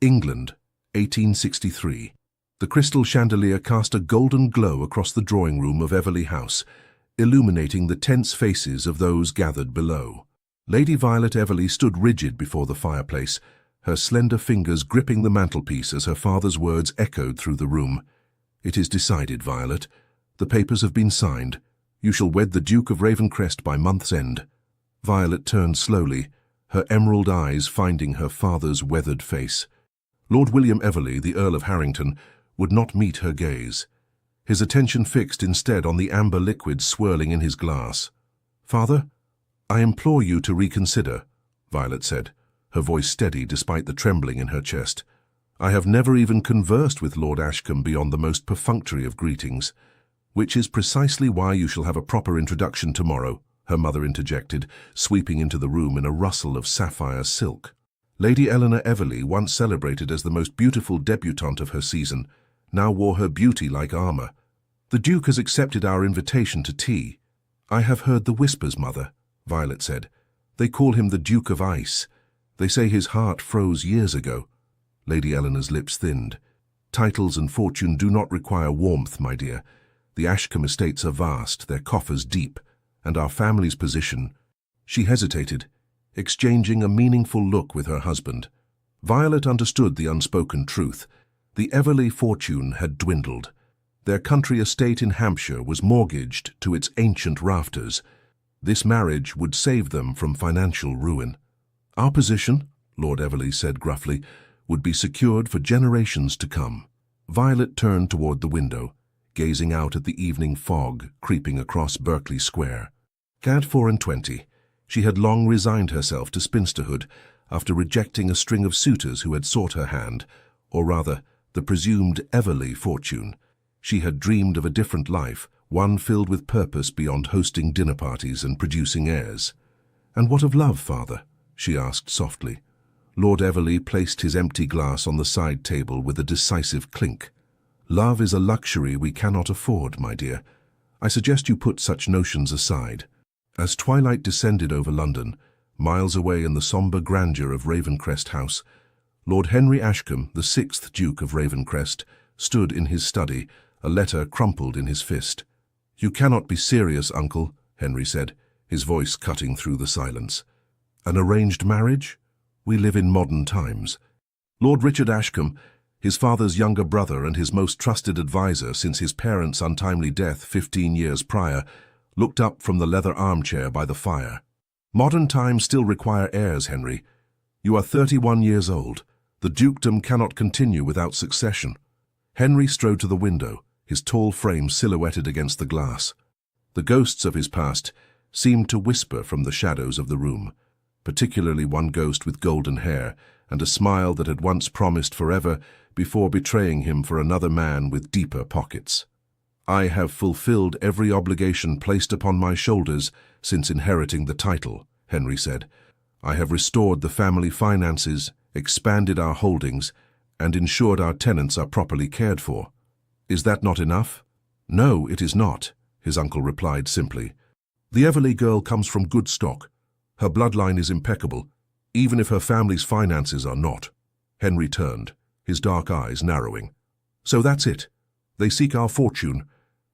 England, 1863. The crystal chandelier cast a golden glow across the drawing room of Everley House, illuminating the tense faces of those gathered below. Lady Violet Everley stood rigid before the fireplace, her slender fingers gripping the mantelpiece as her father's words echoed through the room. "It is decided, Violet. The papers have been signed. You shall wed the Duke of Ravencrest by month's end." Violet turned slowly, her emerald eyes finding her father's weathered face. Lord William Everley, the Earl of Harrington, would not meet her gaze. His attention fixed instead on the amber liquid swirling in his glass. "Father, I implore you to reconsider," Violet said, her voice steady despite the trembling in her chest. "I have never even conversed with Lord Ashcombe beyond the most perfunctory of greetings." "Which is precisely why you shall have a proper introduction tomorrow," her mother interjected, sweeping into the room in a rustle of sapphire silk. Lady Eleanor Everley, once celebrated as the most beautiful debutante of her season, now wore her beauty like armor. "The Duke has accepted our invitation to tea." "I have heard the whispers, Mother," Violet said. "They call him the Duke of Ice. They say his heart froze years ago." Lady Eleanor's lips thinned. "Titles and fortune do not require warmth, my dear. The Ashcombe estates are vast, their coffers deep, and our family's position—" She hesitated, exchanging a meaningful look with her husband. Violet understood the unspoken truth. The Everley fortune had dwindled. Their country estate in Hampshire was mortgaged to its ancient rafters. This marriage would save them from financial ruin. "Our position," Lord Everley said gruffly, "would be secured for generations to come." Violet turned toward the window, gazing out at the evening fog creeping across Berkeley Square. At 24, she had long resigned herself to spinsterhood after rejecting a string of suitors who had sought her hand, or rather, the presumed Everley fortune. She had dreamed of a different life, one filled with purpose beyond hosting dinner parties and producing heirs. "And what of love, Father?" she asked softly. Lord Everley placed his empty glass on the side table with a decisive clink. "Love is a luxury we cannot afford, my dear. I suggest you put such notions aside." As twilight descended over London, miles away in the sombre grandeur of Ravencrest House, Lord Henry Ashcombe, the 6th Duke of Ravencrest, stood in his study, a letter crumpled in his fist. "You cannot be serious, Uncle," Henry said, his voice cutting through the silence. "An arranged marriage? We live in modern times." Lord Richard Ashcombe, his father's younger brother and his most trusted advisor since his parents' untimely death 15 years prior, looked up from the leather armchair by the fire. "Modern times still require heirs, Henry. You are 31 years old. The dukedom cannot continue without succession." Henry strode to the window, his tall frame silhouetted against the glass. The ghosts of his past seemed to whisper from the shadows of the room, particularly one ghost with golden hair and a smile that had once promised forever before betraying him for another man with deeper pockets. "I have fulfilled every obligation placed upon my shoulders since inheriting the title," Henry said. "I have restored the family finances, expanded our holdings, and ensured our tenants are properly cared for. Is that not enough?" "No, it is not," his uncle replied simply. "The Everley girl comes from good stock. Her bloodline is impeccable, even if her family's finances are not." Henry turned, his dark eyes narrowing. "So that's it. They seek our fortune,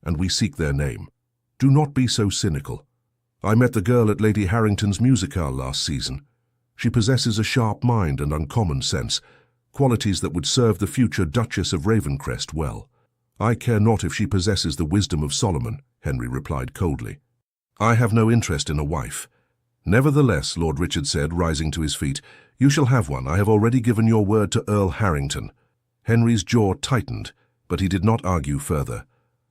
and we seek their name. Do not be so cynical. I met the girl at Lady Harrington's musicale last season. She possesses a sharp mind and uncommon sense, qualities that would serve the future Duchess of Ravencrest well." "I care not if she possesses the wisdom of Solomon," Henry replied coldly. "I have no interest in a wife." "Nevertheless," Lord Richard said, rising to his feet, "you shall have one. I have already given your word to Earl Harrington." Henry's jaw tightened, but he did not argue further.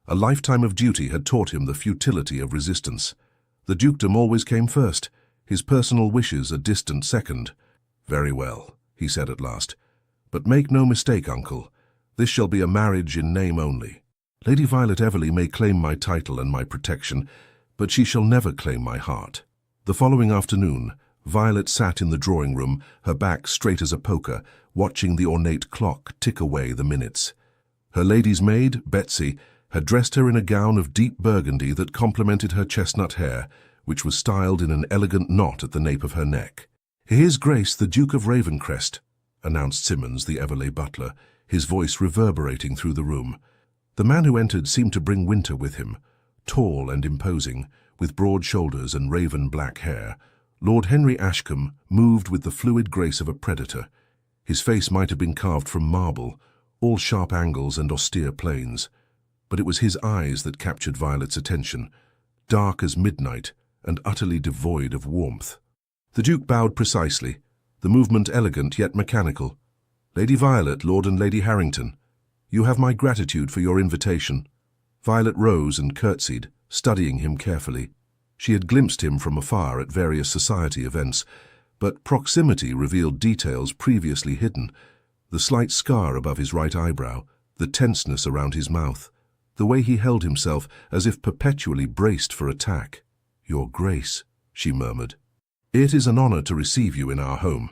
A lifetime of duty had taught him the futility of resistance. The dukedom always came first, his personal wishes a distant second. "Very well," he said at last. "But make no mistake, Uncle. This shall be a marriage in name only. Lady Violet Everley may claim my title and my protection, but she shall never claim my heart." The following afternoon, Violet sat in the drawing room, her back straight as a poker, watching the ornate clock tick away the minutes. Her lady's maid, Betsy, had dressed her in a gown of deep burgundy that complemented her chestnut hair, which was styled in an elegant knot at the nape of her neck. "His Grace the Duke of Ravencrest," announced Simmons, the Everleigh butler, his voice reverberating through the room. The man who entered seemed to bring winter with him. Tall and imposing, with broad shoulders and raven-black hair, Lord Henry Ashcombe moved with the fluid grace of a predator. His face might have been carved from marble, all sharp angles and austere planes. But it was his eyes that captured Violet's attention, dark as midnight and utterly devoid of warmth. The Duke bowed precisely, the movement elegant yet mechanical. "Lady Violet, Lord and Lady Harrington, you have my gratitude for your invitation." Violet rose and curtsied, studying him carefully. She had glimpsed him from afar at various society events, but proximity revealed details previously hidden: the slight scar above his right eyebrow, the tenseness around his mouth, the way he held himself as if perpetually braced for attack. "Your Grace," she murmured. "It is an honor to receive you in our home."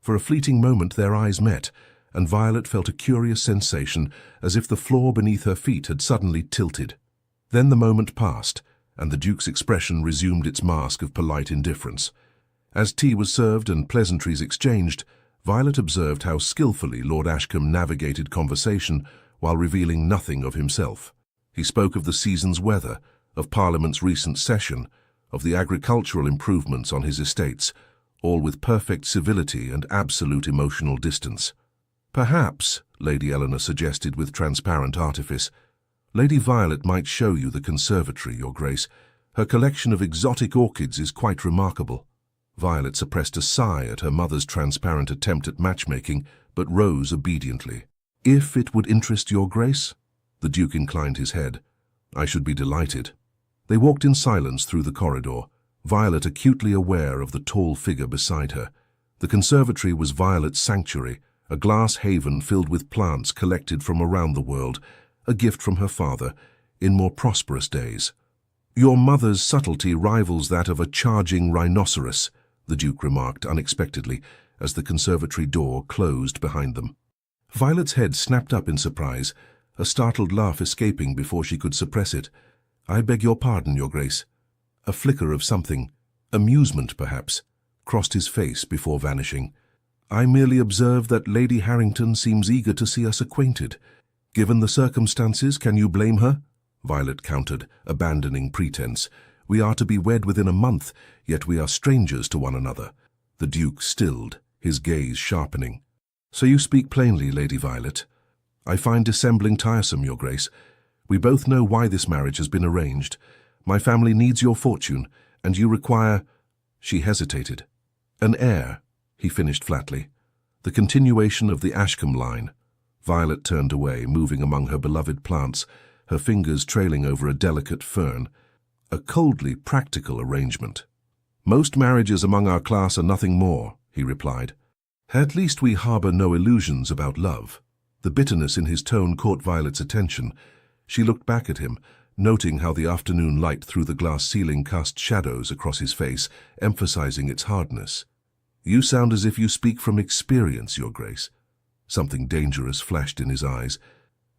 For a fleeting moment their eyes met, and Violet felt a curious sensation as if the floor beneath her feet had suddenly tilted. Then the moment passed, and the Duke's expression resumed its mask of polite indifference. As tea was served and pleasantries exchanged, Violet observed how skillfully Lord Ashcombe navigated conversation while revealing nothing of himself. He spoke of the season's weather, of Parliament's recent session, of the agricultural improvements on his estates, all with perfect civility and absolute emotional distance. "Perhaps," Lady Eleanor suggested with transparent artifice, "Lady Violet might show you the conservatory, Your Grace. Her collection of exotic orchids is quite remarkable." Violet suppressed a sigh at her mother's transparent attempt at matchmaking, but rose obediently. "If it would interest Your Grace?" The Duke inclined his head. "I should be delighted." They walked in silence through the corridor, Violet acutely aware of the tall figure beside her. The conservatory was Violet's sanctuary, a glass haven filled with plants collected from around the world, a gift from her father, in more prosperous days. "Your mother's subtlety rivals that of a charging rhinoceros," the Duke remarked unexpectedly as the conservatory door closed behind them. Violet's head snapped up in surprise, a startled laugh escaping before she could suppress it. "I beg your pardon, Your Grace." A flicker of something, amusement perhaps, crossed his face before vanishing. "I merely observe that Lady Harrington seems eager to see us acquainted. Given the circumstances, can you blame her?" Violet countered, abandoning pretense. "We are to be wed within a month, yet we are strangers to one another." The Duke stilled, his gaze sharpening. "So you speak plainly, Lady Violet. I find dissembling tiresome, Your Grace. We both know why this marriage has been arranged. My family needs your fortune, and you require—" She hesitated. "An heir," he finished flatly. "The continuation of the Ashcombe line." Violet turned away, moving among her beloved plants, her fingers trailing over a delicate fern. A coldly practical arrangement. "Most marriages among our class are nothing more," he replied. "At least we harbor no illusions about love." The bitterness in his tone caught Violet's attention. She looked back at him, noting how the afternoon light through the glass ceiling cast shadows across his face, emphasizing its hardness. "You sound as if you speak from experience, Your Grace." Something dangerous flashed in his eyes.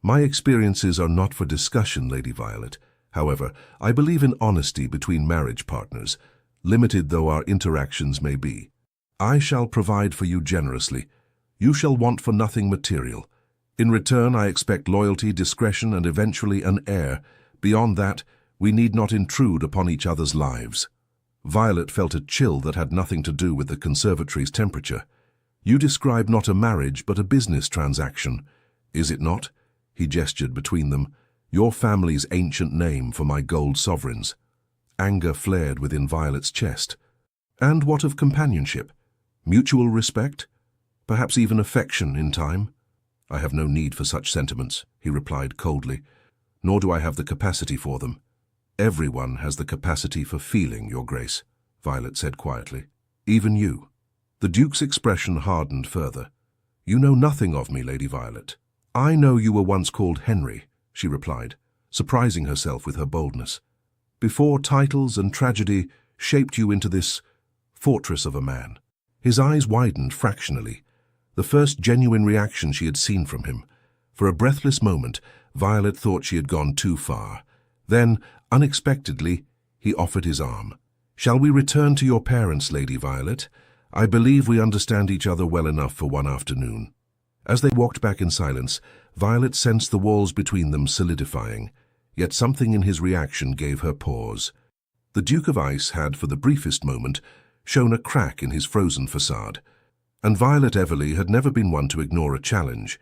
"My experiences are not for discussion, Lady Violet. However, I believe in honesty between marriage partners, limited though our interactions may be. I shall provide for you generously. You shall want for nothing material. In return, I expect loyalty, discretion, and eventually an heir. Beyond that, we need not intrude upon each other's lives." Violet felt a chill that had nothing to do with the conservatory's temperature. "You describe not a marriage, but a business transaction. Is it not?" He gestured between them. "Your family's ancient name for my gold sovereigns." Anger flared within Violet's chest. "And what of companionship? Mutual respect? Perhaps even affection in time?" "I have no need for such sentiments," he replied coldly. "Nor do I have the capacity for them." "Everyone has the capacity for feeling, Your Grace," Violet said quietly. "Even you." The Duke's expression hardened further. "You know nothing of me, Lady Violet." "I know you were once called Henry," she replied, surprising herself with her boldness. "Before titles and tragedy shaped you into this fortress of a man." His eyes widened fractionally, the first genuine reaction she had seen from him. For a breathless moment, Violet thought she had gone too far. Then, unexpectedly, he offered his arm. "Shall we return to your parents, Lady Violet? I believe we understand each other well enough for one afternoon." As they walked back in silence, Violet sensed the walls between them solidifying, yet something in his reaction gave her pause. The Duke of Ice had, for the briefest moment, shown a crack in his frozen facade, and Violet Everly had never been one to ignore a challenge.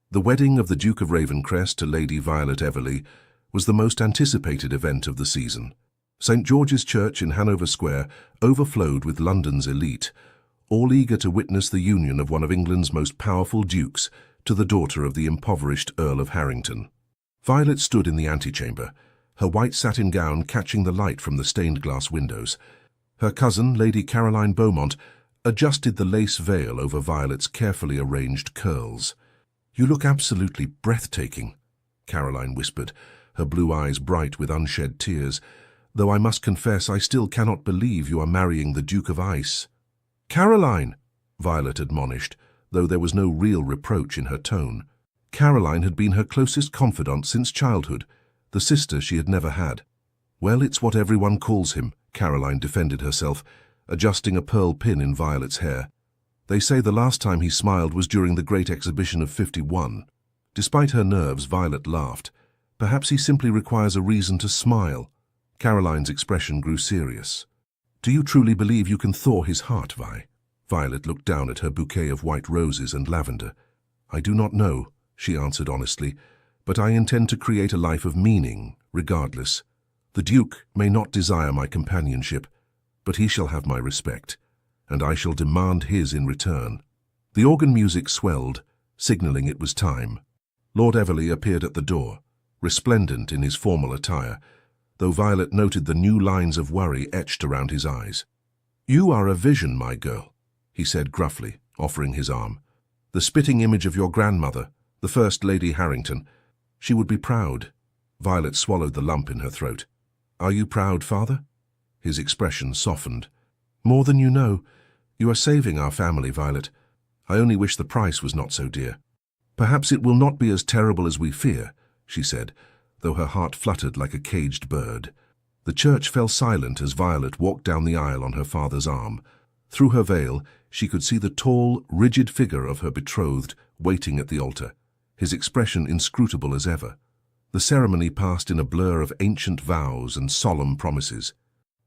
The wedding of the Duke of Ravencrest to Lady Violet Everly was the most anticipated event of the season. St. George's Church in Hanover Square overflowed with London's elite, all eager to witness the union of one of England's most powerful dukes to the daughter of the impoverished Earl of Harrington. Violet stood in the antechamber, her white satin gown catching the light from the stained glass windows. Her cousin, Lady Caroline Beaumont, adjusted the lace veil over Violet's carefully arranged curls. "You look absolutely breathtaking," Caroline whispered, her blue eyes bright with unshed tears, "though I must confess I still cannot believe you are marrying the Duke of Ice." "Caroline!" Violet admonished, though there was no real reproach in her tone. Caroline had been her closest confidant since childhood, the sister she had never had. "Well, it's what everyone calls him," Caroline defended herself, adjusting a pearl pin in Violet's hair. "They say the last time he smiled was during the Great Exhibition of '51. Despite her nerves, Violet laughed. "Perhaps he simply requires a reason to smile." Caroline's expression grew serious. "Do you truly believe you can thaw his heart, Vi?" Violet looked down at her bouquet of white roses and lavender. "I do not know," she answered honestly, "but I intend to create a life of meaning, regardless. The Duke may not desire my companionship, but he shall have my respect, and I shall demand his in return." The organ music swelled, signaling it was time. Lord Everly appeared at the door, resplendent in his formal attire, though Violet noted the new lines of worry etched around his eyes. "You are a vision, my girl," he said gruffly, offering his arm. "The spitting image of your grandmother, the First Lady Harrington. She would be proud." Violet swallowed the lump in her throat. "Are you proud, father?" His expression softened. "More than you know. You are saving our family, Violet. I only wish the price was not so dear." "Perhaps it will not be as terrible as we fear," she said, though her heart fluttered like a caged bird. The church fell silent as Violet walked down the aisle on her father's arm. Through her veil, she could see the tall, rigid figure of her betrothed waiting at the altar, his expression inscrutable as ever. The ceremony passed in a blur of ancient vows and solemn promises.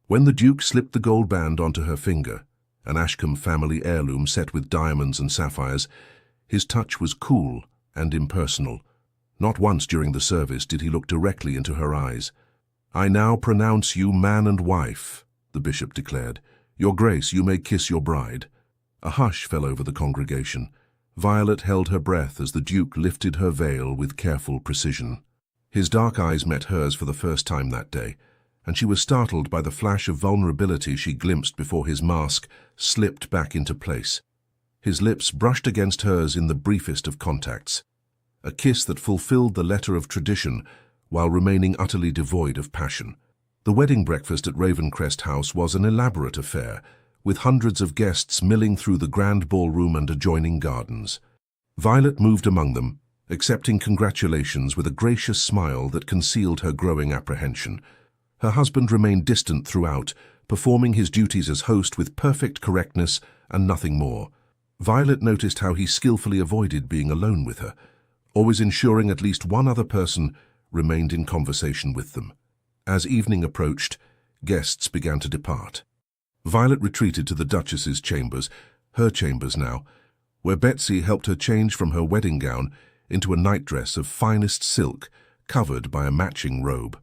When the Duke slipped the gold band onto her finger, an Ashcombe family heirloom set with diamonds and sapphires, his touch was cool and impersonal. Not once during the service did he look directly into her eyes. "I now pronounce you man and wife," the bishop declared. "Your Grace, you may kiss your bride." A hush fell over the congregation. Violet held her breath as the Duke lifted her veil with careful precision. His dark eyes met hers for the first time that day, and she was startled by the flash of vulnerability she glimpsed before his mask slipped back into place. His lips brushed against hers in the briefest of contacts, a kiss that fulfilled the letter of tradition while remaining utterly devoid of passion. The wedding breakfast at Ravencrest House was an elaborate affair, with hundreds of guests milling through the grand ballroom and adjoining gardens. Violet moved among them, accepting congratulations with a gracious smile that concealed her growing apprehension. Her husband remained distant throughout, performing his duties as host with perfect correctness and nothing more. Violet noticed how he skillfully avoided being alone with her, always ensuring at least one other person remained in conversation with them. As evening approached, guests began to depart. Violet retreated to the Duchess's chambers, her chambers now, where Betsy helped her change from her wedding gown into a nightdress of finest silk, covered by a matching robe.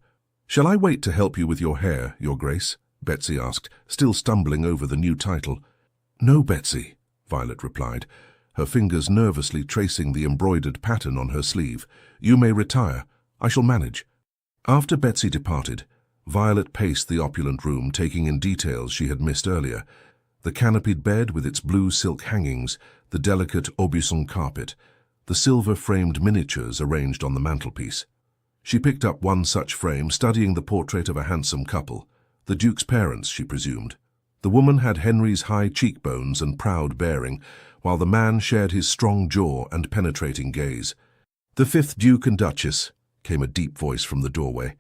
"Shall I wait to help you with your hair, Your Grace?" Betsy asked, still stumbling over the new title. "No, Betsy," Violet replied, her fingers nervously tracing the embroidered pattern on her sleeve. "You may retire. I shall manage." After Betsy departed, Violet paced the opulent room, taking in details she had missed earlier. The canopied bed with its blue silk hangings, the delicate Aubusson carpet, the silver-framed miniatures arranged on the mantelpiece. She picked up one such frame, studying the portrait of a handsome couple. The Duke's parents, she presumed. The woman had Henry's high cheekbones and proud bearing, while the man shared his strong jaw and penetrating gaze. "The fifth Duke and Duchess," came a deep voice from the doorway.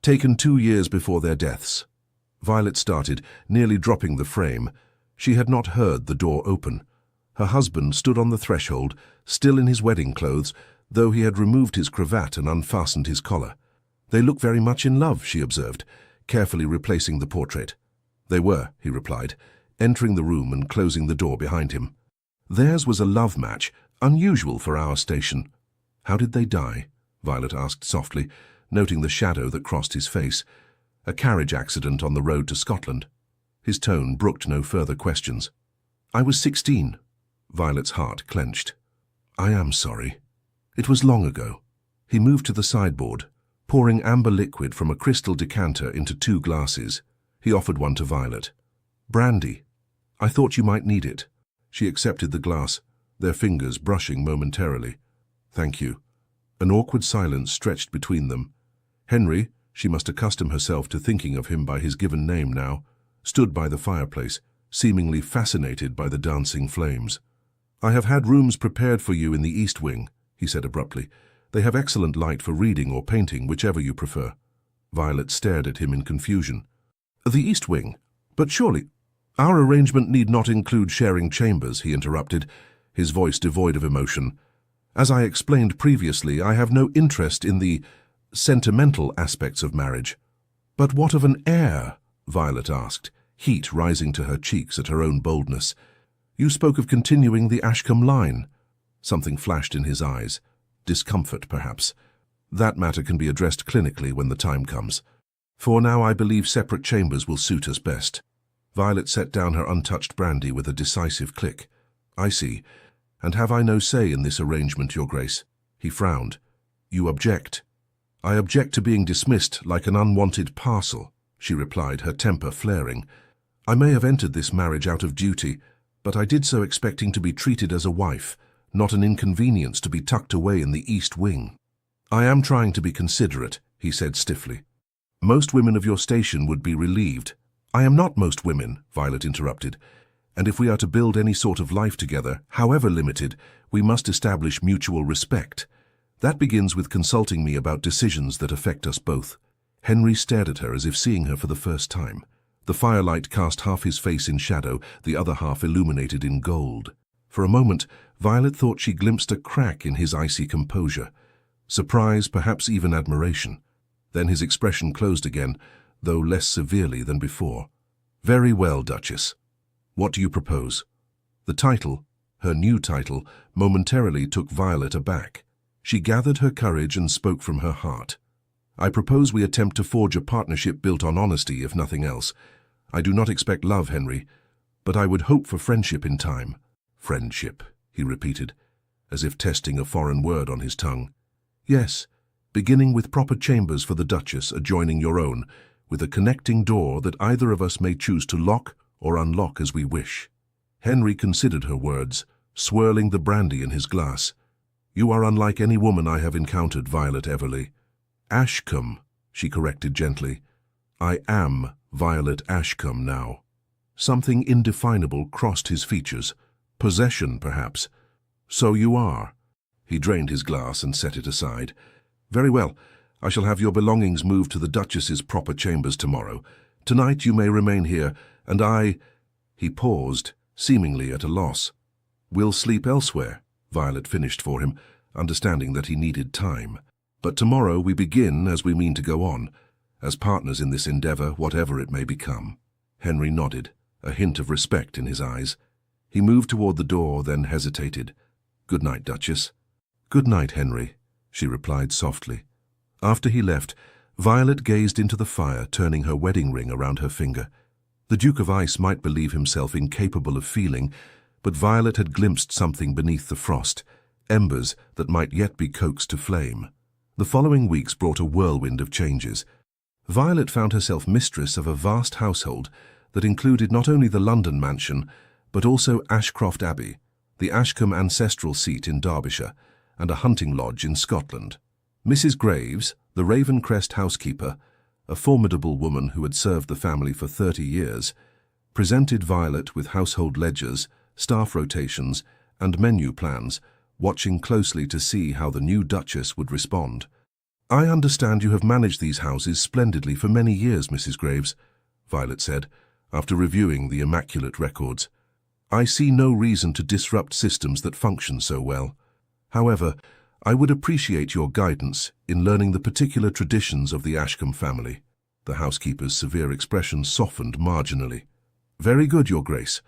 "Taken 2 years before their deaths." Violet started, nearly dropping the frame. She had not heard the door open. Her husband stood on the threshold, still in his wedding clothes, though he had removed his cravat and unfastened his collar. "They look very much in love," she observed, carefully replacing the portrait. "They were," he replied, entering the room and closing the door behind him. "Theirs was a love match, unusual for our station." "How did they die?" Violet asked softly, noting the shadow that crossed his face. "A carriage accident on the road to Scotland." His tone brooked no further questions. "I was 16. Violet's heart clenched. "I am sorry. It was long ago." He moved to the sideboard, pouring amber liquid from a crystal decanter into 2 glasses. He offered one to Violet. "Brandy. I thought you might need it." She accepted the glass, their fingers brushing momentarily. "Thank you." An awkward silence stretched between them. Henry, she must accustom herself to thinking of him by his given name now, stood by the fireplace, seemingly fascinated by the dancing flames. "I have had rooms prepared for you in the East Wing," he said abruptly. "They have excellent light for reading or painting, whichever you prefer." Violet stared at him in confusion. "The East Wing? But surely—" "Our arrangement need not include sharing chambers," he interrupted, his voice devoid of emotion. "As I explained previously, I have no interest in the sentimental aspects of marriage." "But what of an heir?" Violet asked, heat rising to her cheeks at her own boldness. "You spoke of continuing the Ashcombe line." Something flashed in his eyes. Discomfort, perhaps. "That matter can be addressed clinically when the time comes. For now, I believe separate chambers will suit us best." Violet set down her untouched brandy with a decisive click. "I see. And have I no say in this arrangement, Your Grace?" He frowned. "You object." "I object to being dismissed like an unwanted parcel," she replied, her temper flaring. "I may have entered this marriage out of duty, but I did so expecting to be treated as a wife, not an inconvenience to be tucked away in the East Wing." "I am trying to be considerate," he said stiffly. "Most women of your station would be relieved." "I am not most women," Violet interrupted. "And if we are to build any sort of life together, however limited, we must establish mutual respect. That begins with consulting me about decisions that affect us both." Henry stared at her as if seeing her for the first time. The firelight cast half his face in shadow, the other half illuminated in gold. For a moment, Violet thought she glimpsed a crack in his icy composure. Surprise, perhaps even admiration. Then his expression closed again, though less severely than before. "Very well, Duchess. What do you propose?" The title, her new title, momentarily took Violet aback. She gathered her courage and spoke from her heart. "I propose we attempt to forge a partnership built on honesty, if nothing else. I do not expect love, Henry, but I would hope for friendship in time." "Friendship," he repeated, as if testing a foreign word on his tongue. "Yes, beginning with proper chambers for the Duchess adjoining your own, with a connecting door that either of us may choose to lock or unlock as we wish." Henry considered her words, swirling the brandy in his glass. "You are unlike any woman I have encountered, Violet Everly." "Ashcombe," she corrected gently. "I am Violet Ashcombe now." Something indefinable crossed his features. Possession, perhaps. "So you are." He drained his glass and set it aside. "Very well. I shall have your belongings moved to the Duchess's proper chambers tomorrow. Tonight you may remain here, and I—" He paused, seemingly at a loss. "Will sleep elsewhere," Violet finished for him, understanding that he needed time. "But tomorrow we begin as we mean to go on, as partners in this endeavor, whatever it may become." Henry nodded, a hint of respect in his eyes. He moved toward the door, then hesitated. "Good night, Duchess." "Good night, Henry," she replied softly. After he left, Violet gazed into the fire, turning her wedding ring around her finger. The Duke of Ice might believe himself incapable of feeling, but Violet had glimpsed something beneath the frost, embers that might yet be coaxed to flame. The following weeks brought a whirlwind of changes. Violet found herself mistress of a vast household that included not only the London mansion, but also Ashcroft Abbey, the Ashcombe ancestral seat in Derbyshire, and a hunting lodge in Scotland. Mrs. Graves, the Ravencrest housekeeper, a formidable woman who had served the family for 30 years, presented Violet with household ledgers, staff rotations, and menu plans, watching closely to see how the new Duchess would respond. "I understand you have managed these houses splendidly for many years, Mrs. Graves," Violet said. after reviewing the immaculate records. "I see no reason to disrupt systems that function so well. However, I would appreciate your guidance in learning the particular traditions of the Ashcombe family." The housekeeper's severe expression softened marginally. "Very good, Your Grace.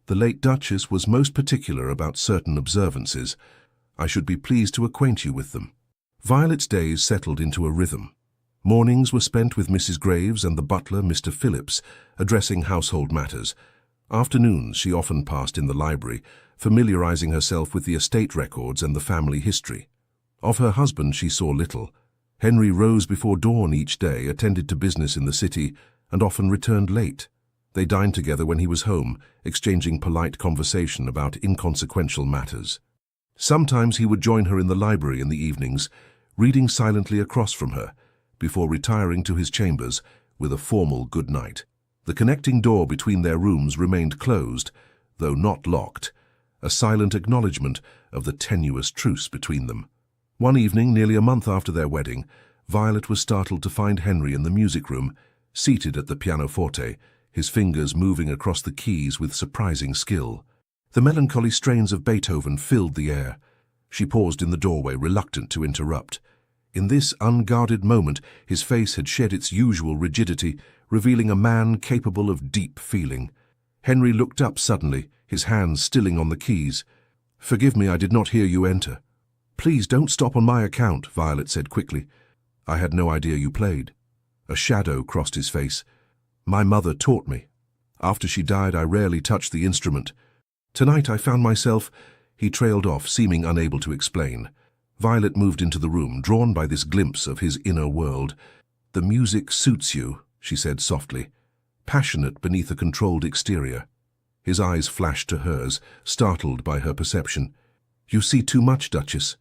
The late Duchess was most particular about certain observances. I should be pleased to acquaint you with them." Violet's days settled into a rhythm. Mornings were spent with Mrs. Graves and the butler, Mr. Phillips, addressing household matters. Afternoons she often passed in the library, familiarizing herself with the estate records and the family history. Of her husband she saw little. Henry rose before dawn each day, attended to business in the city, and often returned late. They dined together when he was home, exchanging polite conversation about inconsequential matters. Sometimes he would join her in the library in the evenings, reading silently across from her, before retiring to his chambers with a formal good night. The connecting door between their rooms remained closed, though not locked, a silent acknowledgement of the tenuous truce between them. One evening, nearly a month after their wedding, Violet was startled to find Henry in the music room, seated at the pianoforte, his fingers moving across the keys with surprising skill. The melancholy strains of Beethoven filled the air. She paused in the doorway, reluctant to interrupt. In this unguarded moment, his face had shed its usual rigidity, revealing a man capable of deep feeling. Henry looked up suddenly, his hands stilling on the keys. "Forgive me, I did not hear you enter." "Please don't stop on my account," Violet said quickly. "I had no idea you played." A shadow crossed his face. "My mother taught me. After she died, I rarely touched the instrument. Tonight I found myself—" He trailed off, seeming unable to explain. Violet moved into the room, drawn by this glimpse of his inner world. "The music suits you," she said softly, passionate beneath a controlled exterior. His eyes flashed to hers, startled by her perception. "You see too much, Duchess."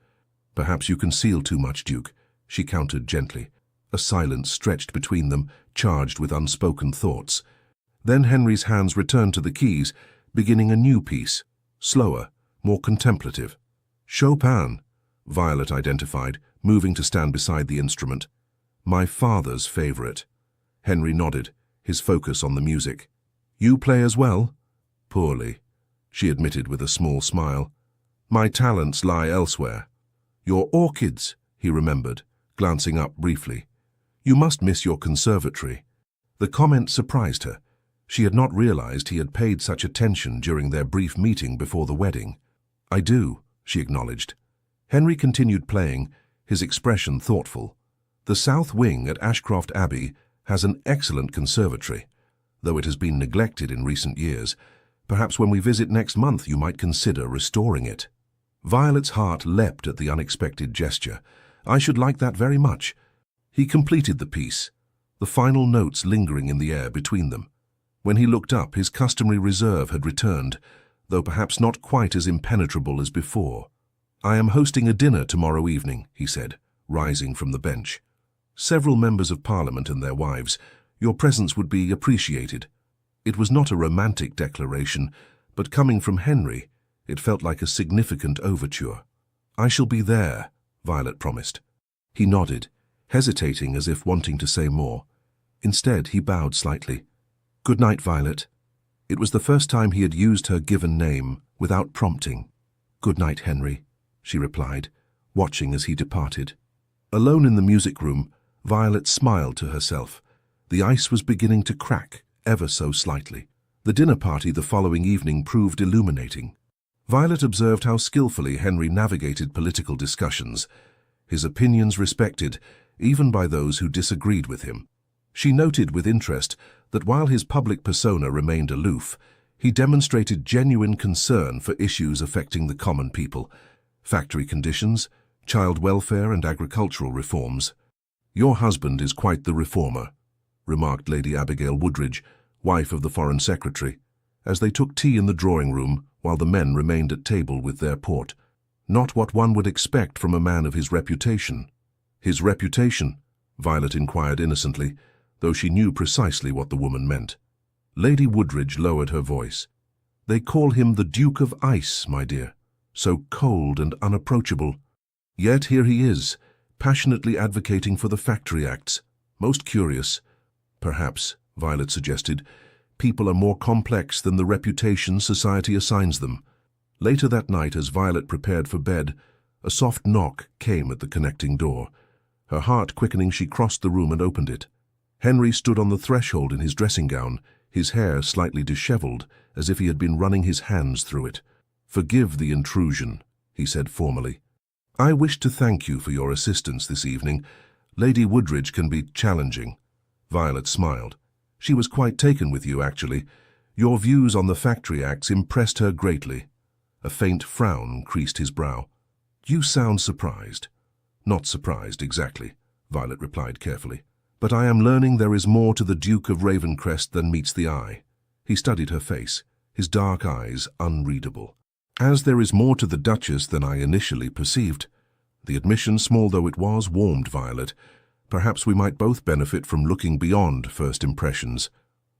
"Perhaps you conceal too much, Duke," she countered gently. A silence stretched between them, charged with unspoken thoughts. Then Henry's hands returned to the keys, beginning a new piece, slower, more contemplative. "Chopin," Violet identified, moving to stand beside the instrument. "My father's favorite." Henry nodded, his focus on the music. "You play as well?" "Poorly," she admitted with a small smile. "My talents lie elsewhere." "Your orchids," he remembered, glancing up briefly. "You must miss your conservatory." The comment surprised her. She had not realized he had paid such attention during their brief meeting before the wedding. "I do," she acknowledged. Henry continued playing, his expression thoughtful. "The south wing at Ashcroft Abbey has an excellent conservatory, though it has been neglected in recent years. Perhaps when we visit next month you might consider restoring it." Violet's heart leapt at the unexpected gesture. "I should like that very much." He completed the piece, the final notes lingering in the air between them. When he looked up, his customary reserve had returned, though perhaps not quite as impenetrable as before. "I am hosting a dinner tomorrow evening," he said, rising from the bench. "Several members of Parliament and their wives. Your presence would be appreciated." It was not a romantic declaration, but coming from Henry, it felt like a significant overture. "I shall be there," Violet promised. He nodded, hesitating as if wanting to say more. Instead, he bowed slightly. "Good night, Violet." It was the first time he had used her given name without prompting. "Good night, Henry," she replied, watching as he departed. Alone in the music room, Violet smiled to herself. The ice was beginning to crack, ever so slightly. The dinner party the following evening proved illuminating. Violet observed how skillfully Henry navigated political discussions, his opinions respected, even by those who disagreed with him. She noted with interest that while his public persona remained aloof, he demonstrated genuine concern for issues affecting the common people, factory conditions, child welfare and agricultural reforms. "Your husband is quite the reformer," remarked Lady Abigail Woodridge, wife of the Foreign Secretary, as they took tea in the drawing-room while the men remained at table with their port. "Not what one would expect from a man of his reputation." "His reputation?" Violet inquired innocently, though she knew precisely what the woman meant. Lady Woodridge lowered her voice. "They call him the Duke of Ice, my dear, so cold and unapproachable. Yet here he is, passionately advocating for the Factory Acts. Most curious." "Perhaps," Violet suggested, People are more complex than the reputation society assigns them. Later that night, as Violet prepared for bed, a soft knock came at the connecting door. Her heart quickening, she crossed the room and opened it. Henry stood on the threshold in his dressing gown, his hair slightly disheveled, as if he had been running his hands through it. "Forgive the intrusion," he said formally. "I wish to thank you for your assistance this evening. Lady Woodridge can be challenging." Violet smiled. "She was quite taken with you, actually. Your views on the Factory Acts impressed her greatly." A faint frown creased his brow. "You sound surprised." "Not surprised, exactly," Violet replied carefully. "But I am learning there is more to the Duke of Ravencrest than meets the eye." He studied her face, his dark eyes unreadable. "As there is more to the Duchess than I initially perceived." The admission, small though it was, warmed Violet. "Perhaps we might both benefit from looking beyond first impressions."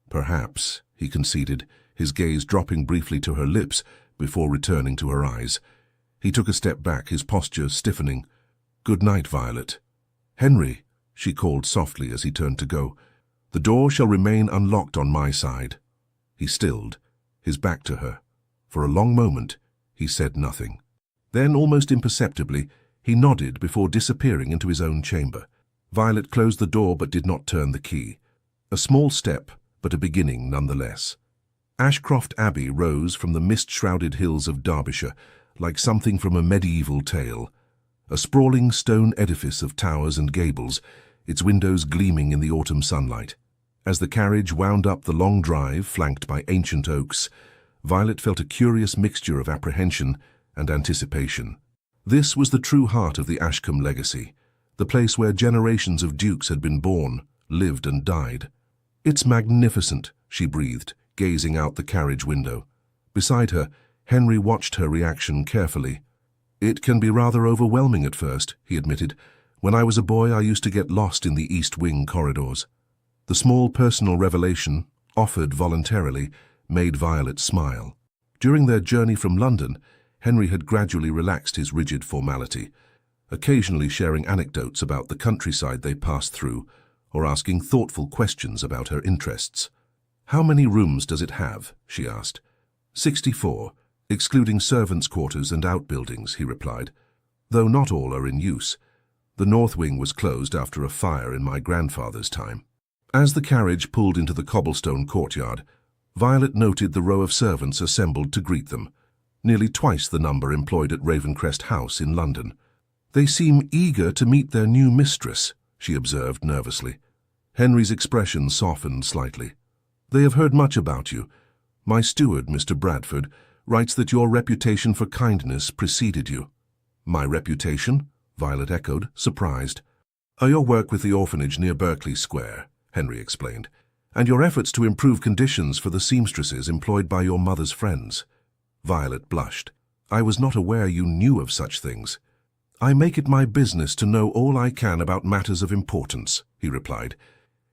"Perhaps," he conceded, his gaze dropping briefly to her lips before returning to her eyes. He took a step back, his posture stiffening. "Good night, Violet." "Henry," she called softly as he turned to go, "the door shall remain unlocked on my side." He stilled, his back to her. For a long moment, he said nothing. Then, almost imperceptibly, he nodded before disappearing into his own chamber. Violet closed the door but did not turn the key. A small step, but a beginning nonetheless. Ashcroft Abbey rose from the mist-shrouded hills of Derbyshire, like something from a medieval tale. A sprawling stone edifice of towers and gables, its windows gleaming in the autumn sunlight. As the carriage wound up the long drive flanked by ancient oaks, Violet felt a curious mixture of apprehension and anticipation. This was the true heart of the Ashcombe legacy, the place where generations of dukes had been born, lived and died. "It's magnificent," she breathed, gazing out the carriage window. Beside her, Henry watched her reaction carefully. "It can be rather overwhelming at first," he admitted. "When I was a boy, I used to get lost in the East Wing corridors." The small personal revelation, offered voluntarily, made Violet smile. During their journey from London, Henry had gradually relaxed his rigid formality, occasionally sharing anecdotes about the countryside they passed through, or asking thoughtful questions about her interests. "How many rooms does it have?" she asked. 64, excluding servants' quarters and outbuildings," he replied, "though not all are in use. The north wing was closed after a fire in my grandfather's time." As the carriage pulled into the cobblestone courtyard, Violet noted the row of servants assembled to greet them, nearly twice the number employed at Ravencrest House in London. "They seem eager to meet their new mistress," she observed nervously. Henry's expression softened slightly. "They have heard much about you. My steward, Mr. Bradford, writes that your reputation for kindness preceded you." "My reputation?" Violet echoed, surprised. "Your work with the orphanage near Berkeley Square," Henry explained, "and your efforts to improve conditions for the seamstresses employed by your mother's friends." Violet blushed. "I was not aware you knew of such things." "I make it my business to know all I can about matters of importance," he replied,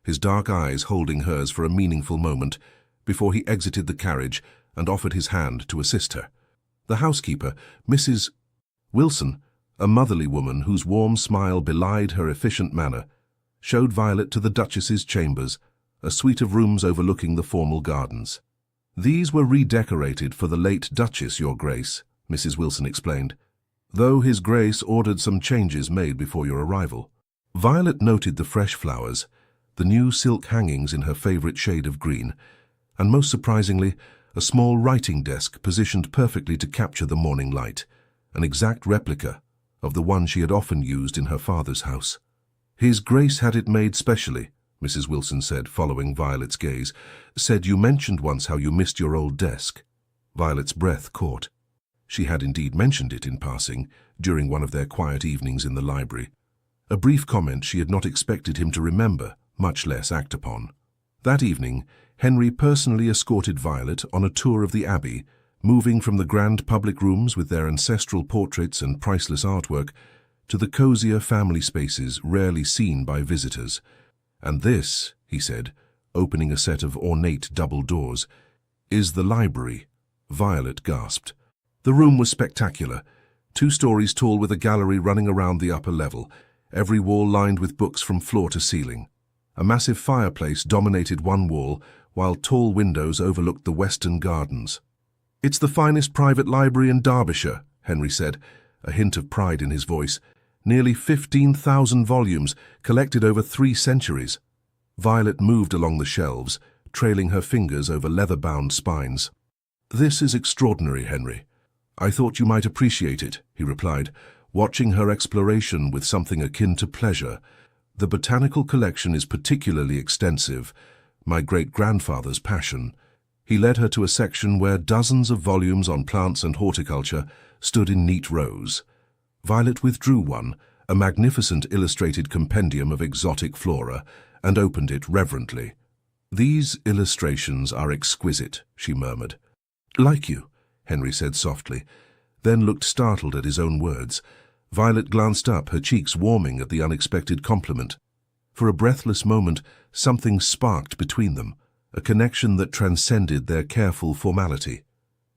his dark eyes holding hers for a meaningful moment before he exited the carriage and offered his hand to assist her. The housekeeper, Mrs. Wilson, a motherly woman whose warm smile belied her efficient manner, showed Violet to the Duchess's chambers, a suite of rooms overlooking the formal gardens. "These were redecorated for the late Duchess, Your Grace," Mrs. Wilson explained, "though His Grace ordered some changes made before your arrival." Violet noted the fresh flowers, the new silk hangings in her favorite shade of green, and most surprisingly, a small writing desk positioned perfectly to capture the morning light, an exact replica of the one she had often used in her father's house. "His Grace had it made specially," Mrs. Wilson said, following Violet's gaze. "Said you mentioned once how you missed your old desk." Violet's breath caught. She had indeed mentioned it in passing, during one of their quiet evenings in the library. A brief comment she had not expected him to remember, much less act upon. That evening, Henry personally escorted Violet on a tour of the Abbey, moving from the grand public rooms with their ancestral portraits and priceless artwork to the cozier family spaces rarely seen by visitors. "And this," he said, opening a set of ornate double doors, "is the library." Violet gasped. The room was spectacular, 2 stories tall with a gallery running around the upper level, every wall lined with books from floor to ceiling. A massive fireplace dominated one wall, while tall windows overlooked the western gardens. "It's the finest private library in Derbyshire," Henry said, a hint of pride in his voice. "Nearly 15,000 volumes, collected over 3 centuries. Violet moved along the shelves, trailing her fingers over leather-bound spines. "This is extraordinary, Henry. I thought you might appreciate it," he replied, watching her exploration with something akin to pleasure. "The botanical collection is particularly extensive, my great-grandfather's passion." He led her to a section where dozens of volumes on plants and horticulture stood in neat rows. Violet withdrew one, a magnificent illustrated compendium of exotic flora, and opened it reverently. "These illustrations are exquisite," she murmured. "Like you," Henry said softly, then looked startled at his own words. Violet glanced up, her cheeks warming at the unexpected compliment. For a breathless moment, something sparked between them, a connection that transcended their careful formality.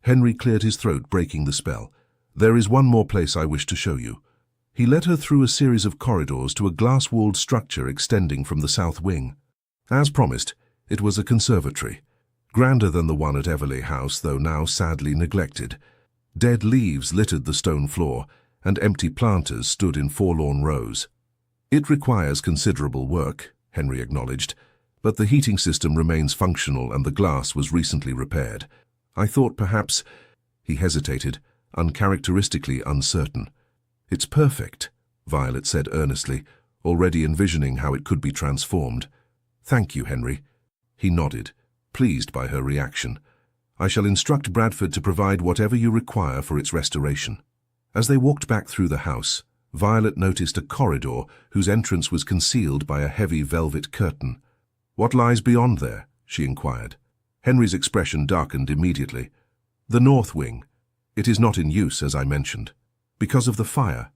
Henry cleared his throat, breaking the spell. "There is one more place I wish to show you." He led her through a series of corridors to a glass-walled structure extending from the south wing. As promised, it was a conservatory, grander than the one at Everley House, though now sadly neglected. Dead leaves littered the stone floor, and empty planters stood in forlorn rows. "It requires considerable work," Henry acknowledged, "but the heating system remains functional and the glass was recently repaired. I thought perhaps—" He hesitated, uncharacteristically uncertain. "It's perfect," Violet said earnestly, already envisioning how it could be transformed. "Thank you, Henry." He nodded, pleased by her reaction. "I shall instruct Bradford to provide whatever you require for its restoration." As they walked back through the house, Violet noticed a corridor whose entrance was concealed by a heavy velvet curtain. "What lies beyond there?" she inquired. Henry's expression darkened immediately. "The north wing. It is not in use, as I mentioned. Because of the fire."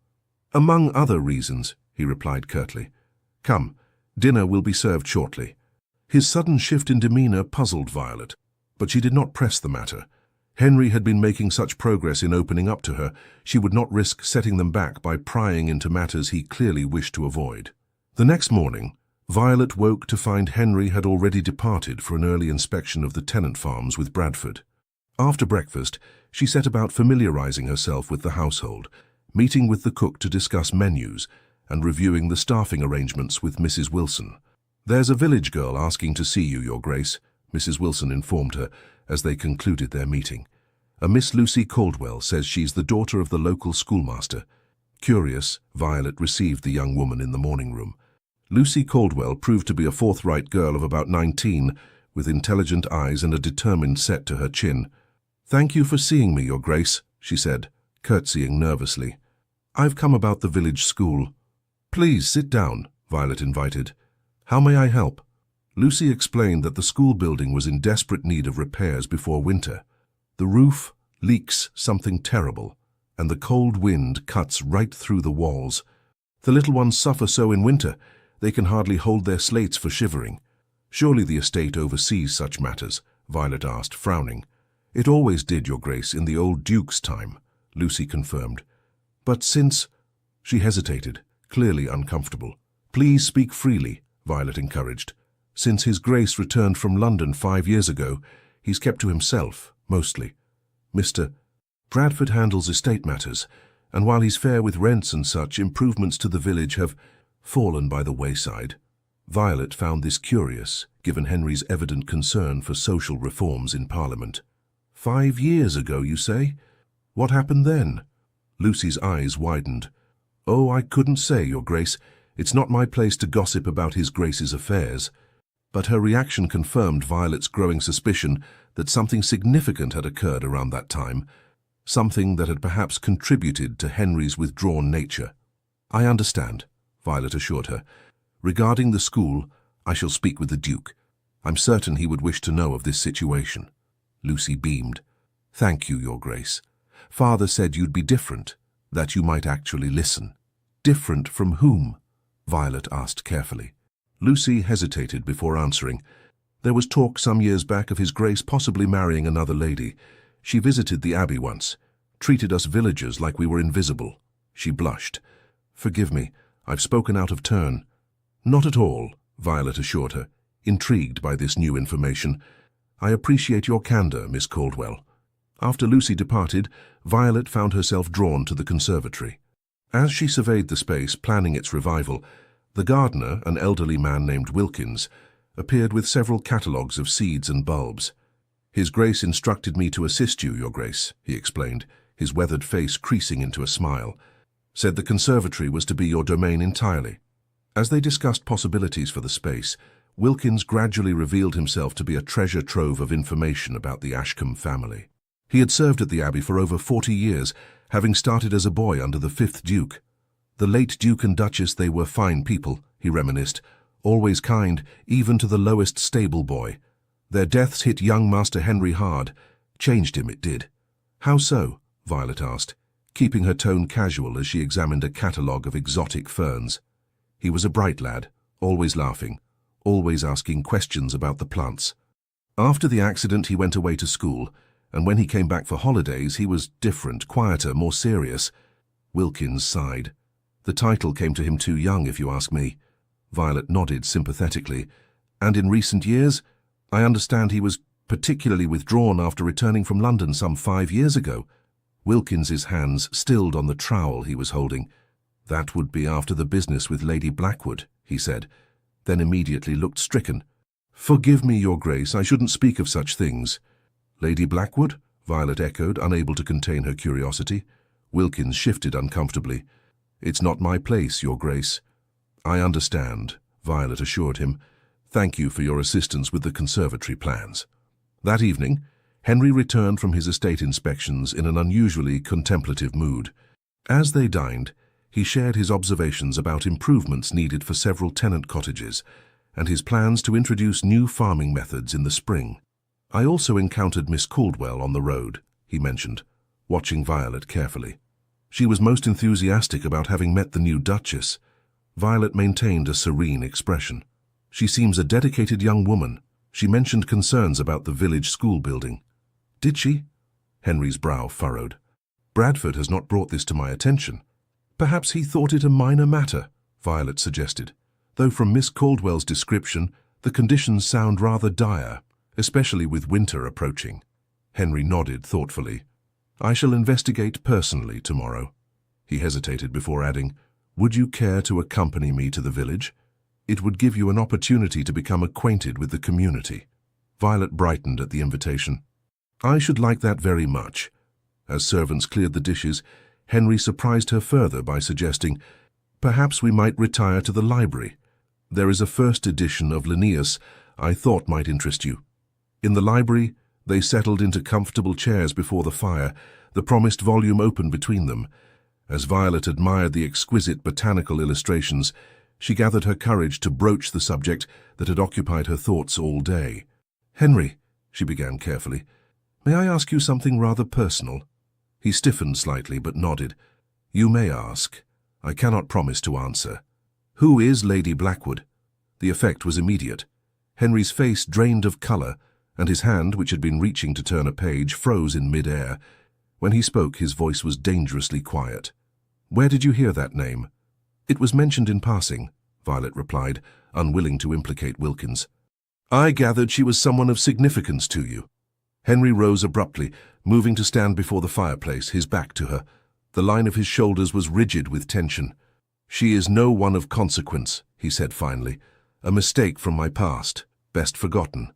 "Among other reasons," he replied curtly. "Come, dinner will be served shortly." His sudden shift in demeanor puzzled Violet, but she did not press the matter. Henry had been making such progress in opening up to her, she would not risk setting them back by prying into matters he clearly wished to avoid. The next morning, Violet woke to find Henry had already departed for an early inspection of the tenant farms with Bradford. After breakfast, she set about familiarizing herself with the household, meeting with the cook to discuss menus, and reviewing the staffing arrangements with Mrs. Wilson. "There's a village girl asking to see you, Your Grace," Mrs. Wilson informed her as they concluded their meeting. "A Miss Lucy Caldwell says she's the daughter of the local schoolmaster." Curious, Violet received the young woman in the morning room. Lucy Caldwell proved to be a forthright girl of about 19, with intelligent eyes and a determined set to her chin. "Thank you for seeing me, Your Grace," she said, curtsying nervously. "I've come about the village school." "Please sit down," Violet invited. "How may I help?" Lucy explained that the school building was in desperate need of repairs before winter. "The roof leaks something terrible, and the cold wind cuts right through the walls. The little ones suffer so in winter, they can hardly hold their slates for shivering." "Surely the estate oversees such matters?" Violet asked, frowning. "It always did, Your Grace, in the old Duke's time," Lucy confirmed. "But since—" She hesitated, clearly uncomfortable. "Please speak freely," Violet encouraged. "Since His Grace returned from London 5 years ago, he's kept to himself, mostly. Mr. Bradford handles estate matters, and while he's fair with rents and such, improvements to the village have fallen by the wayside." Violet found this curious, given Henry's evident concern for social reforms in Parliament. 5 years ago, you say? What happened then?" Lucy's eyes widened. "Oh, I couldn't say, Your Grace. It's not my place to gossip about His Grace's affairs." But her reaction confirmed Violet's growing suspicion that something significant had occurred around that time, something that had perhaps contributed to Henry's withdrawn nature. "I understand," Violet assured her. "Regarding the school, I shall speak with the Duke. I'm certain he would wish to know of this situation." Lucy beamed. "Thank you, Your Grace. Father said you'd be different, that you might actually listen." "Different from whom?" Violet asked carefully. Lucy hesitated before answering. "There was talk some years back of His Grace possibly marrying another lady. She visited the Abbey once, treated us villagers like we were invisible." She blushed. "Forgive me, I've spoken out of turn." "Not at all," Violet assured her, intrigued by this new information. "I appreciate your candor, Miss Caldwell." After Lucy departed, Violet found herself drawn to the conservatory. As she surveyed the space, planning its revival, the gardener, an elderly man named Wilkins, appeared with several catalogues of seeds and bulbs. "His Grace instructed me to assist you, Your Grace," he explained, his weathered face creasing into a smile. "Said the conservatory was to be your domain entirely." As they discussed possibilities for the space, Wilkins gradually revealed himself to be a treasure trove of information about the Ashcombe family. He had served at the Abbey for over 40 years, having started as a boy under the 5th Duke. "The late Duke and Duchess, they were fine people," he reminisced, "always kind, even to the lowest stable boy. Their deaths hit young Master Henry hard. Changed him, it did." "How so?" Violet asked, keeping her tone casual as she examined a catalogue of exotic ferns. "He was a bright lad, always laughing, always asking questions about the plants. After the accident, he went away to school, and when he came back for holidays, he was different, quieter, more serious." Wilkins sighed. "The title came to him too young, if you ask me." Violet nodded sympathetically. "And in recent years, I understand he was particularly withdrawn after returning from London some 5 years ago." Wilkins's hands stilled on the trowel he was holding. "That would be after the business with Lady Blackwood," he said, then immediately looked stricken. "Forgive me, Your Grace, I shouldn't speak of such things." "Lady Blackwood?" Violet echoed, unable to contain her curiosity. Wilkins shifted uncomfortably. "It's not my place, Your Grace." "I understand," Violet assured him. "Thank you for your assistance with the conservatory plans." That evening, Henry returned from his estate inspections in an unusually contemplative mood. As they dined, he shared his observations about improvements needed for several tenant cottages and his plans to introduce new farming methods in the spring. "I also encountered Miss Caldwell on the road," he mentioned, watching Violet carefully. "She was most enthusiastic about having met the new Duchess." Violet maintained a serene expression. "She seems a dedicated young woman. She mentioned concerns about the village school building." "Did she?" Henry's brow furrowed. "Bradford has not brought this to my attention." "Perhaps he thought it a minor matter," Violet suggested, "though from Miss Caldwell's description, the conditions sound rather dire, especially with winter approaching." Henry nodded thoughtfully. "I shall investigate personally tomorrow." He hesitated before adding, "Would you care to accompany me to the village? It would give you an opportunity to become acquainted with the community." Violet brightened at the invitation. "I should like that very much." As servants cleared the dishes, Henry surprised her further by suggesting, "Perhaps we might retire to the library. There is a first edition of Linnaeus I thought might interest you." In the library, they settled into comfortable chairs before the fire, the promised volume open between them. As Violet admired the exquisite botanical illustrations, she gathered her courage to broach the subject that had occupied her thoughts all day. "Henry," she began carefully, "may I ask you something rather personal?" He stiffened slightly but nodded. "You may ask. I cannot promise to answer. Who is Lady Blackwood?" The effect was immediate. Henry's face drained of colour, and his hand, which had been reaching to turn a page, froze in mid-air. When he spoke, his voice was dangerously quiet. "Where did you hear that name?" "It was mentioned in passing," Violet replied, unwilling to implicate Wilkins. "I gathered she was someone of significance to you." Henry rose abruptly, moving to stand before the fireplace, his back to her. The line of his shoulders was rigid with tension. "She is no one of consequence," he said finally. "A mistake from my past, best forgotten."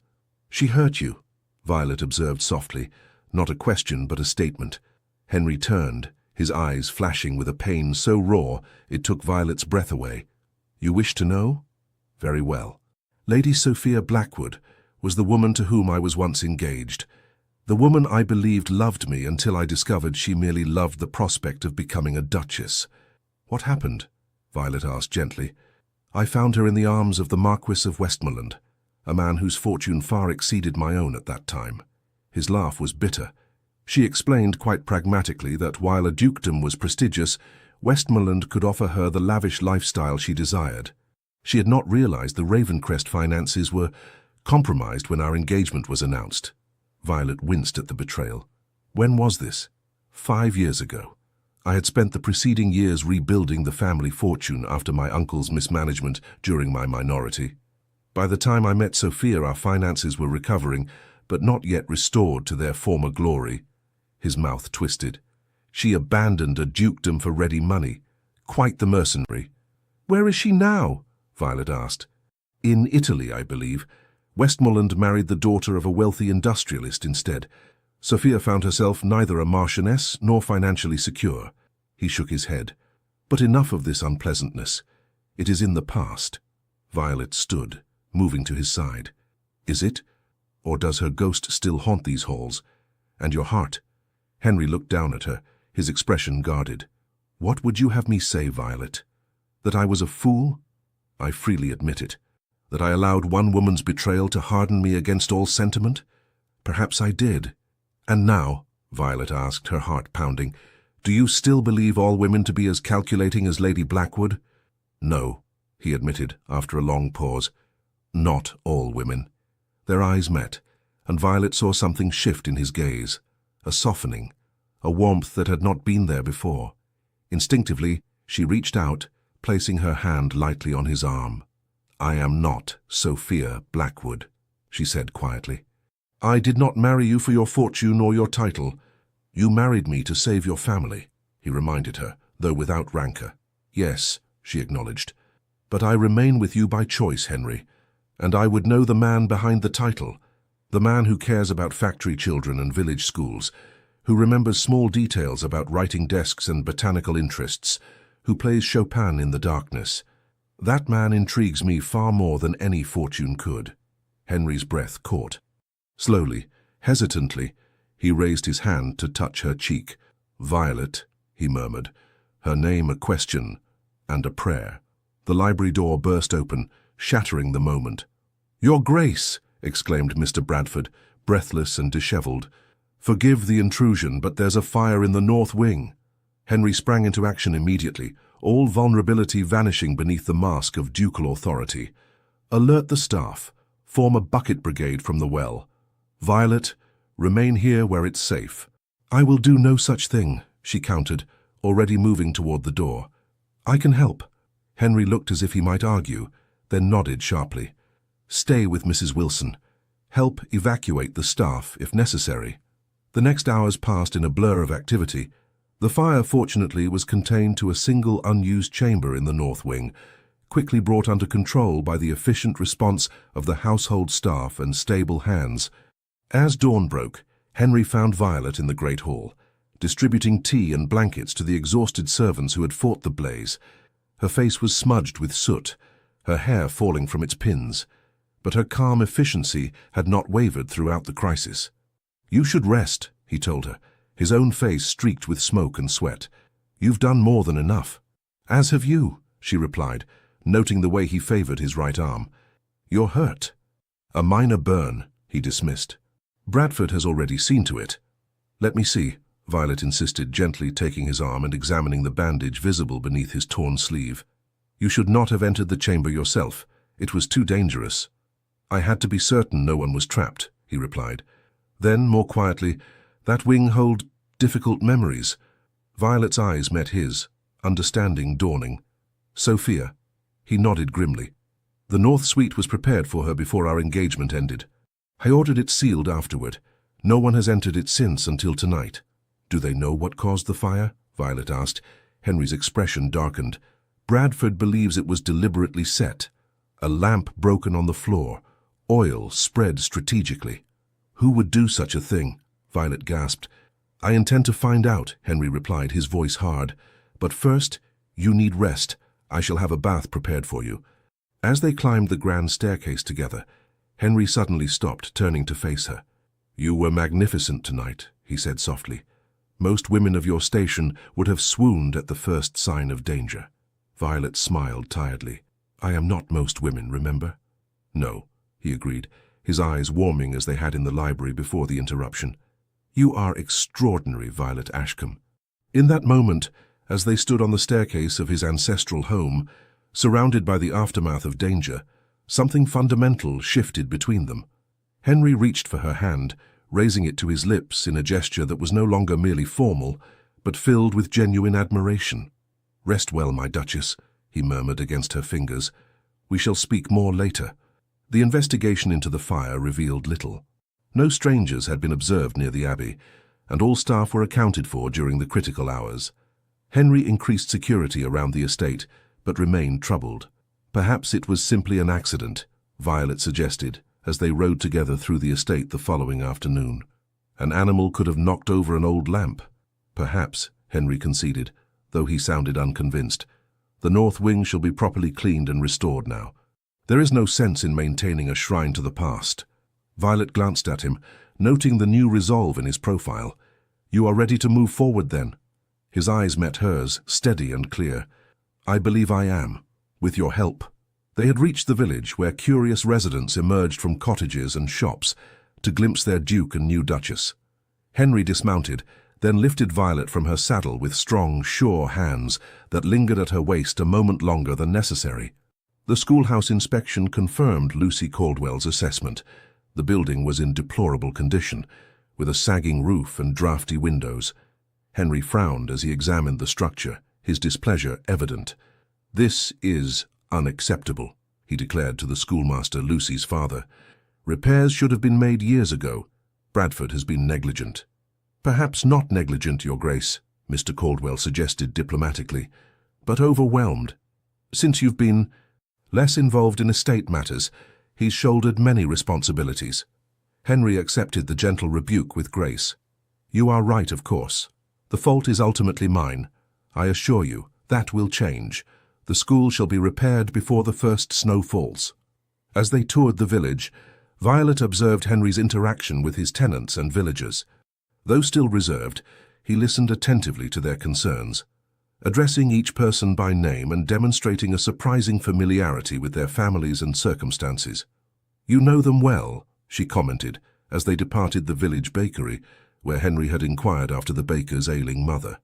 "She hurt you," Violet observed softly, not a question but a statement. Henry turned, his eyes flashing with a pain so raw it took Violet's breath away. "You wish to know? Very well. Lady Sophia Blackwood was the woman to whom I was once engaged. The woman I believed loved me until I discovered she merely loved the prospect of becoming a duchess." "What happened?" Violet asked gently. "I found her in the arms of the Marquis of Westmoreland, a man whose fortune far exceeded my own at that time." His laugh was bitter. She explained quite pragmatically that while a dukedom was prestigious, Westmoreland could offer her the lavish lifestyle she desired. She had not realized the Ravencrest finances were compromised when our engagement was announced. Violet winced at the betrayal. "When was this?" 5 years ago. I had spent the preceding years rebuilding the family fortune after my uncle's mismanagement during my minority. By the time I met Sophia, our finances were recovering, but not yet restored to their former glory. His mouth twisted. She abandoned a dukedom for ready money. Quite the mercenary. Where is she now? Violet asked. In Italy, I believe. Westmoreland married the daughter of a wealthy industrialist instead. Sophia found herself neither a marchioness nor financially secure. He shook his head. But enough of this unpleasantness. It is in the past. Violet stood, moving to his side. Is it? Or does her ghost still haunt these halls? And your heart? Henry looked down at her, his expression guarded. What would you have me say, Violet? That I was a fool? I freely admit it. That I allowed one woman's betrayal to harden me against all sentiment? Perhaps I did. And now, Violet asked, her heart pounding, do you still believe all women to be as calculating as Lady Blackwood? No, he admitted after a long pause. Not all women. Their eyes met, and Violet saw something shift in his gaze, a softening, a warmth that had not been there before. Instinctively, she reached out, placing her hand lightly on his arm. I am not Sophia Blackwood, she said quietly. I did not marry you for your fortune or your title. You married me to save your family, he reminded her, though without rancor. Yes, she acknowledged. But I remain with you by choice, Henry, and I would know the man behind the title, the man who cares about factory children and village schools, who remembers small details about writing desks and botanical interests, who plays Chopin in the darkness. That man intrigues me far more than any fortune could. Henry's breath caught. Slowly, hesitantly, he raised his hand to touch her cheek. Violet, he murmured, her name a question and a prayer. The library door burst open, shattering the moment. Your Grace, exclaimed Mr. Bradford, breathless and dishevelled. Forgive the intrusion, but there's a fire in the north wing. Henry sprang into action immediately, all vulnerability vanishing beneath the mask of ducal authority. Alert the staff. Form a bucket brigade from the well. Violet, remain here where it's safe. I will do no such thing, she countered, already moving toward the door. I can help. Henry looked as if he might argue, then nodded sharply. Stay with Mrs. Wilson. Help evacuate the staff, if necessary. The next hours passed in a blur of activity. The fire, fortunately, was contained to a single unused chamber in the north wing, quickly brought under control by the efficient response of the household staff and stable hands. As dawn broke, Henry found Violet in the great hall, distributing tea and blankets to the exhausted servants who had fought the blaze. Her face was smudged with soot, her hair falling from its pins, but her calm efficiency had not wavered throughout the crisis. You should rest, he told her, his own face streaked with smoke and sweat. You've done more than enough. As have you, she replied, noting the way he favored his right arm. You're hurt. A minor burn, he dismissed. Bradford has already seen to it. Let me see, Violet insisted, gently taking his arm and examining the bandage visible beneath his torn sleeve. You should not have entered the chamber yourself. It was too dangerous. I had to be certain no one was trapped, he replied. Then, more quietly, that wing holds difficult memories. Violet's eyes met his, understanding dawning. Sophia. He nodded grimly. The north suite was prepared for her before our engagement ended. I ordered it sealed afterward. No one has entered it since until tonight. Do they know what caused the fire? Violet asked. Henry's expression darkened. Bradford believes it was deliberately set. A lamp broken on the floor. Oil spread strategically. Who would do such a thing? Violet gasped. I intend to find out, Henry replied, his voice hard. But first, you need rest. I shall have a bath prepared for you. As they climbed the grand staircase together, Henry suddenly stopped, turning to face her. You were magnificent tonight, he said softly. Most women of your station would have swooned at the first sign of danger. Violet smiled tiredly. I am not most women, remember? No, he agreed, his eyes warming as they had in the library before the interruption. You are extraordinary, Violet Ashcombe. In that moment, as they stood on the staircase of his ancestral home, surrounded by the aftermath of danger, something fundamental shifted between them. Henry reached for her hand, raising it to his lips in a gesture that was no longer merely formal, but filled with genuine admiration. Rest well, my Duchess, he murmured against her fingers. We shall speak more later. The investigation into the fire revealed little. No strangers had been observed near the abbey, and all staff were accounted for during the critical hours. Henry increased security around the estate, but remained troubled. Perhaps it was simply an accident, Violet suggested, as they rode together through the estate the following afternoon. An animal could have knocked over an old lamp. Perhaps, Henry conceded, though he sounded unconvinced. The north wing shall be properly cleaned and restored now. There is no sense in maintaining a shrine to the past. Violet glanced at him, noting the new resolve in his profile. You are ready to move forward, then? His eyes met hers, steady and clear. I believe I am, with your help. They had reached the village, where curious residents emerged from cottages and shops to glimpse their duke and new duchess. Henry dismounted, then lifted Violet from her saddle with strong, sure hands that lingered at her waist a moment longer than necessary. The schoolhouse inspection confirmed Lucy Caldwell's assessment. The building was in deplorable condition, with a sagging roof and draughty windows. Henry frowned as he examined the structure, his displeasure evident. This is unacceptable, he declared to the schoolmaster, Lucy's father. Repairs should have been made years ago. Bradford has been negligent. Perhaps not negligent, Your Grace, Mr. Caldwell suggested diplomatically, but overwhelmed. Since you've been less involved in estate matters, he's shouldered many responsibilities. Henry accepted the gentle rebuke with grace. You are right, of course. The fault is ultimately mine. I assure you, that will change. The school shall be repaired before the first snow falls. As they toured the village, Violet observed Henry's interaction with his tenants and villagers. Though still reserved, he listened attentively to their concerns, addressing each person by name and demonstrating a surprising familiarity with their families and circumstances. You know them well, she commented, as they departed the village bakery, where Henry had inquired after the baker's ailing mother.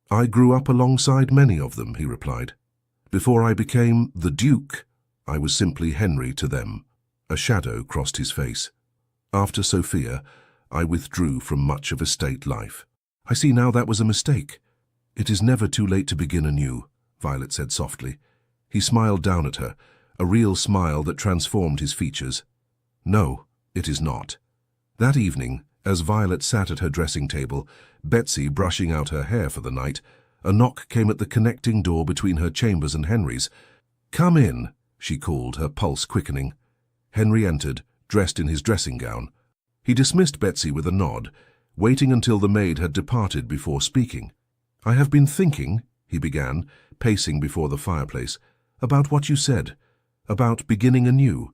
I grew up alongside many of them, he replied. Before I became the Duke, I was simply Henry to them. A shadow crossed his face. After Sophia, I withdrew from much of estate life. I see now that was a mistake. It is never too late to begin anew, Violet said softly. He smiled down at her, a real smile that transformed his features. No, it is not. That evening, as Violet sat at her dressing table, Betsy brushing out her hair for the night, a knock came at the connecting door between her chambers and Henry's. Come in, she called, her pulse quickening. Henry entered, dressed in his dressing gown. He dismissed Betsy with a nod, waiting until the maid had departed before speaking. I have been thinking, he began, pacing before the fireplace, about what you said, about beginning anew.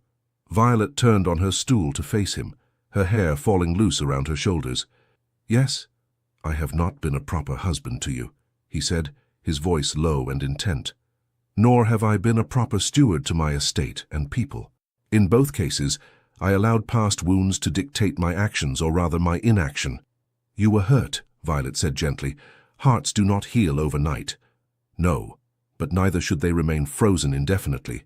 Violet turned on her stool to face him, her hair falling loose around her shoulders. Yes, I have not been a proper husband to you, he said, his voice low and intent. Nor have I been a proper steward to my estate and people. In both cases, I allowed past wounds to dictate my actions, or rather my inaction. You were hurt, Violet said gently. Hearts do not heal overnight. No, but neither should they remain frozen indefinitely.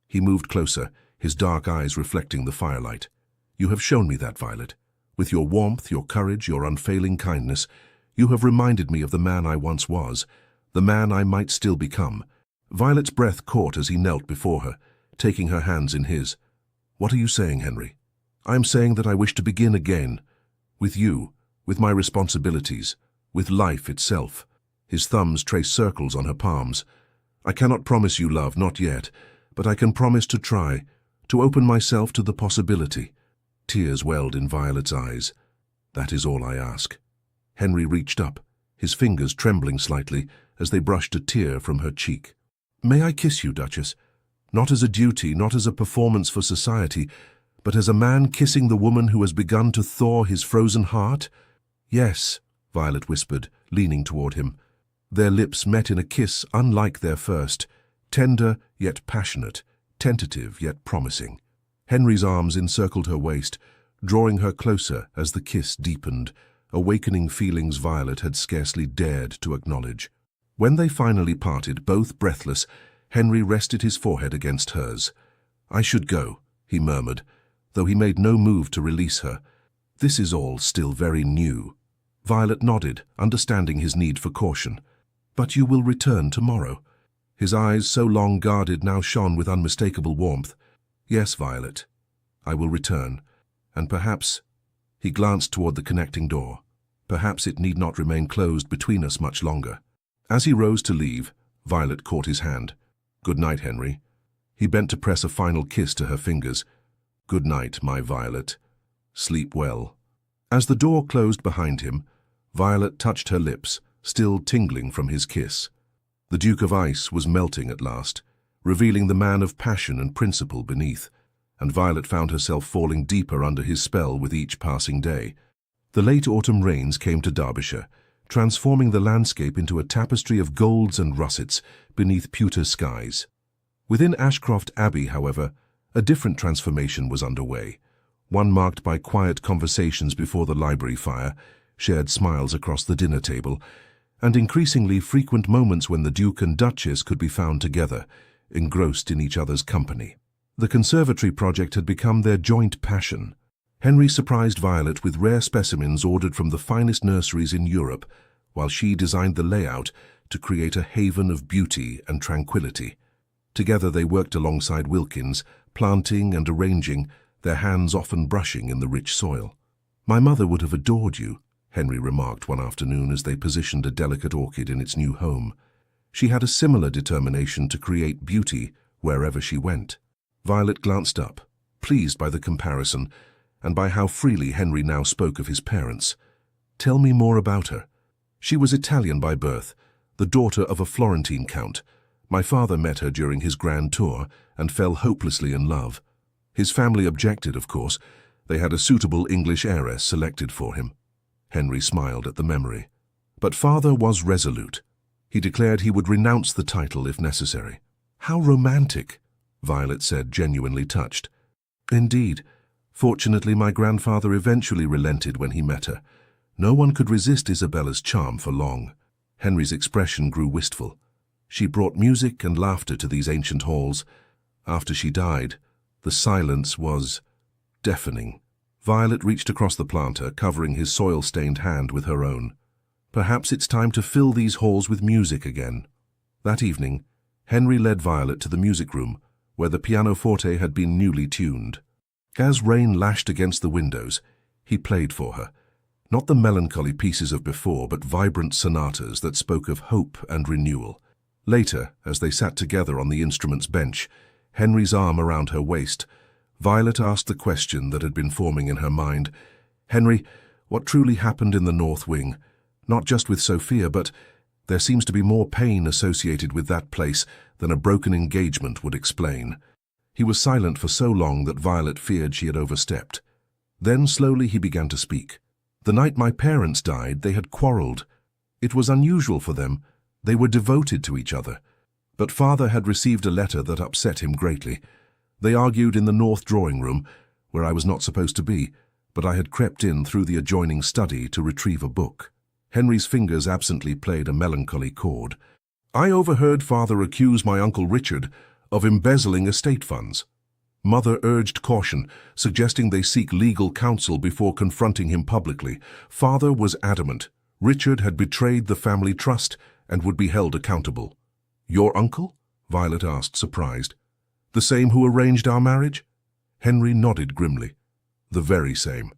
He moved closer, his dark eyes reflecting the firelight. You have shown me that, Violet. With your warmth, your courage, your unfailing kindness, you have reminded me of the man I once was, the man I might still become. Violet's breath caught as he knelt before her, taking her hands in his. What are you saying, Henry? I am saying that I wish to begin again. With you, with my responsibilities, with life itself. His thumbs traced circles on her palms. I cannot promise you love, not yet, but I can promise to try, to open myself to the possibility. Tears welled in Violet's eyes. That is all I ask. Henry reached up, his fingers trembling slightly as they brushed a tear from her cheek. May I kiss you, Duchess? Not as a duty, not as a performance for society, but as a man kissing the woman who has begun to thaw his frozen heart? Yes, Violet whispered, leaning toward him. Their lips met in a kiss unlike their first, tender yet passionate, tentative yet promising. Henry's arms encircled her waist, drawing her closer as the kiss deepened, awakening feelings Violet had scarcely dared to acknowledge. When they finally parted, both breathless, Henry rested his forehead against hers. I should go, he murmured, though he made no move to release her. This is all still very new. Violet nodded, understanding his need for caution. But you will return tomorrow. His eyes, so long guarded, now shone with unmistakable warmth. Yes, Violet. I will return, and perhaps—" he glanced toward the connecting door. "Perhaps it need not remain closed between us much longer." As he rose to leave, Violet caught his hand. "Good night, Henry." He bent to press a final kiss to her fingers. "Good night, my Violet. Sleep well." As the door closed behind him, Violet touched her lips, still tingling from his kiss. The Duke of Ice was melting at last, revealing the man of passion and principle beneath, and Violet found herself falling deeper under his spell with each passing day. The late autumn rains came to Derbyshire, transforming the landscape into a tapestry of golds and russets beneath pewter skies. Within Ashcroft Abbey, however, a different transformation was underway, one marked by quiet conversations before the library fire, shared smiles across the dinner table, and increasingly frequent moments when the Duke and Duchess could be found together, engrossed in each other's company. The conservatory project had become their joint passion. Henry surprised Violet with rare specimens ordered from the finest nurseries in Europe, while she designed the layout to create a haven of beauty and tranquility. Together they worked alongside Wilkins, planting and arranging, their hands often brushing in the rich soil. "My mother would have adored you," Henry remarked one afternoon as they positioned a delicate orchid in its new home. She had a similar determination to create beauty wherever she went. Violet glanced up, pleased by the comparison, and by how freely Henry now spoke of his parents. "Tell me more about her." "She was Italian by birth, the daughter of a Florentine count. My father met her during his grand tour and fell hopelessly in love. His family objected, of course. They had a suitable English heiress selected for him." Henry smiled at the memory. But father was resolute. He declared he would renounce the title if necessary. "How romantic," Violet said, genuinely touched. "Indeed. Fortunately, my grandfather eventually relented when he met her. No one could resist Isabella's charm for long." Henry's expression grew wistful. "She brought music and laughter to these ancient halls. After she died, the silence was deafening." Violet reached across the planter, covering his soil-stained hand with her own. "Perhaps it's time to fill these halls with music again." That evening, Henry led Violet to the music room, where the pianoforte had been newly tuned. As rain lashed against the windows, he played for her. Not the melancholy pieces of before, but vibrant sonatas that spoke of hope and renewal. Later, as they sat together on the instrument's bench, Henry's arm around her waist, Violet asked the question that had been forming in her mind. "Henry, what truly happened in the North Wing? Not just with Sophia, but there seems to be more pain associated with that place than a broken engagement would explain." He was silent for so long that Violet feared she had overstepped. Then slowly he began to speak. "The night my parents died, they had quarreled. It was unusual for them. They were devoted to each other. But father had received a letter that upset him greatly. They argued in the north drawing room, where I was not supposed to be, but I had crept in through the adjoining study to retrieve a book." Henry's fingers absently played a melancholy chord. "I overheard father accuse my Uncle Richard of embezzling estate funds. Mother urged caution, suggesting they seek legal counsel before confronting him publicly. Father was adamant. Richard had betrayed the family trust and would be held accountable." "Your uncle?" Violet asked, surprised. "The same who arranged our marriage?" Henry nodded grimly. "The very same.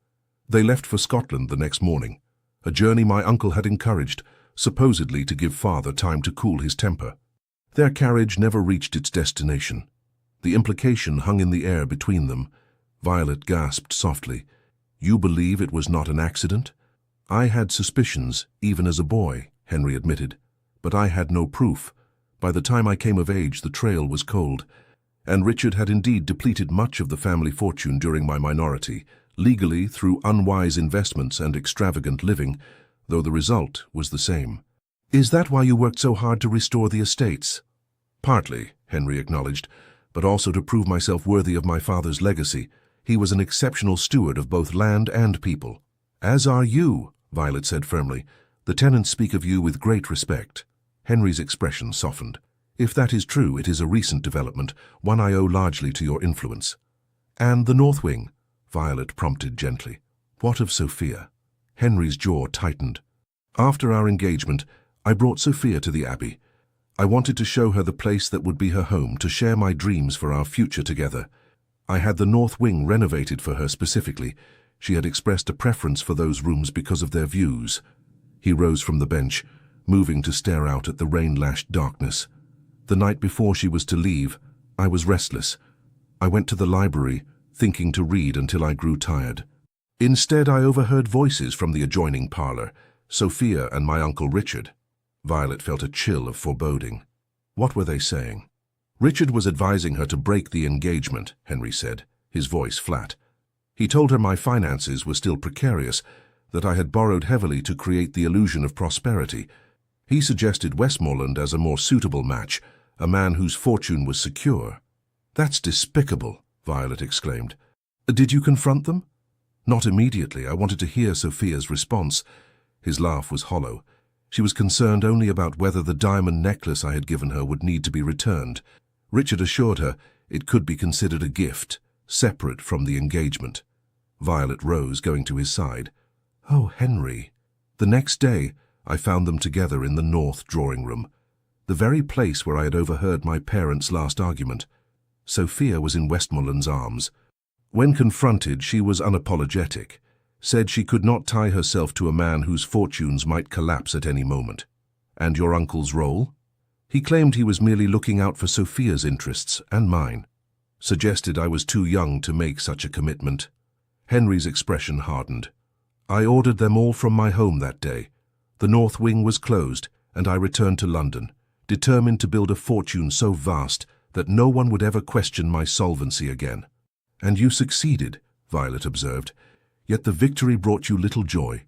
They left for Scotland the next morning, a journey my uncle had encouraged, supposedly to give father time to cool his temper. Their carriage never reached its destination. The implication hung in the air between them." Violet gasped softly. "You believe it was not an accident?" "I had suspicions, even as a boy," Henry admitted, "but I had no proof. By the time I came of age, the trail was cold, and Richard had indeed depleted much of the family fortune during my minority, legally through unwise investments and extravagant living, though the result was the same." "Is that why you worked so hard to restore the estates?" "Partly," Henry acknowledged, "but also to prove myself worthy of my father's legacy. He was an exceptional steward of both land and people." "As are you," Violet said firmly. "The tenants speak of you with great respect." Henry's expression softened. "If that is true, it is a recent development, one I owe largely to your influence." "And the North Wing?" Violet prompted gently. "What of Sophia?" Henry's jaw tightened. "After our engagement, I brought Sophia to the Abbey. I wanted to show her the place that would be her home, to share my dreams for our future together. I had the north wing renovated for her specifically. She had expressed a preference for those rooms because of their views. He rose from the bench, moving to stare out at the rain-lashed darkness. The night before she was to leave, I was restless. I went to the library, thinking to read until I grew tired. Instead, I overheard voices from the adjoining parlor, Sophia and my Uncle Richard. Violet felt a chill of foreboding. What were they saying? Richard was advising her to break the engagement, Henry said, his voice flat. He told her my finances were still precarious, that I had borrowed heavily to create the illusion of prosperity. He suggested Westmoreland as a more suitable match, a man whose fortune was secure. That's despicable, Violet exclaimed. Did you confront them? Not immediately. I wanted to hear Sophia's response. His laugh was hollow. She was concerned only about whether the diamond necklace I had given her would need to be returned. Richard assured her it could be considered a gift, separate from the engagement. Violet rose, going to his side. Oh, Henry. The next day, I found them together in the north drawing-room, the very place where I had overheard my parents' last argument. Sophia was in Westmoreland's arms. When confronted, she was unapologetic, said she could not tie herself to a man whose fortunes might collapse at any moment. And your uncle's role? He claimed he was merely looking out for Sophia's interests and mine. Suggested I was too young to make such a commitment. Henry's expression hardened. I ordered them all from my home that day. The north wing was closed, and I returned to London, determined to build a fortune so vast that no one would ever question my solvency again. And you succeeded, Violet observed, yet the victory brought you little joy.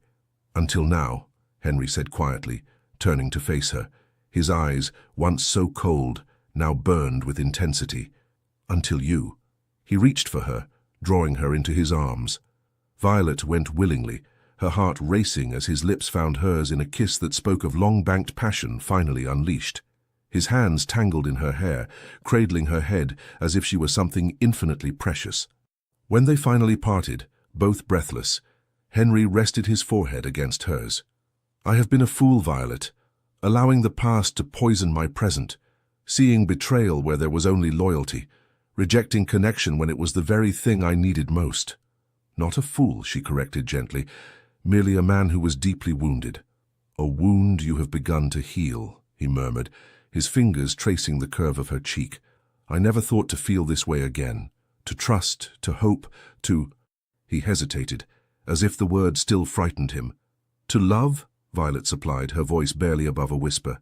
Until now, Henry said quietly, turning to face her. His eyes, once so cold, now burned with intensity. Until you. He reached for her, drawing her into his arms. Violet went willingly, her heart racing as his lips found hers in a kiss that spoke of long-banked passion finally unleashed. His hands tangled in her hair, cradling her head as if she were something infinitely precious. When they finally parted, both breathless, Henry rested his forehead against hers. I have been a fool, Violet, allowing the past to poison my present, seeing betrayal where there was only loyalty, rejecting connection when it was the very thing I needed most. Not a fool, she corrected gently, merely a man who was deeply wounded. A wound you have begun to heal, he murmured, his fingers tracing the curve of her cheek. I never thought to feel this way again, to trust, to hope, to... He hesitated, as if the word still frightened him. To love? Violet supplied, her voice barely above a whisper.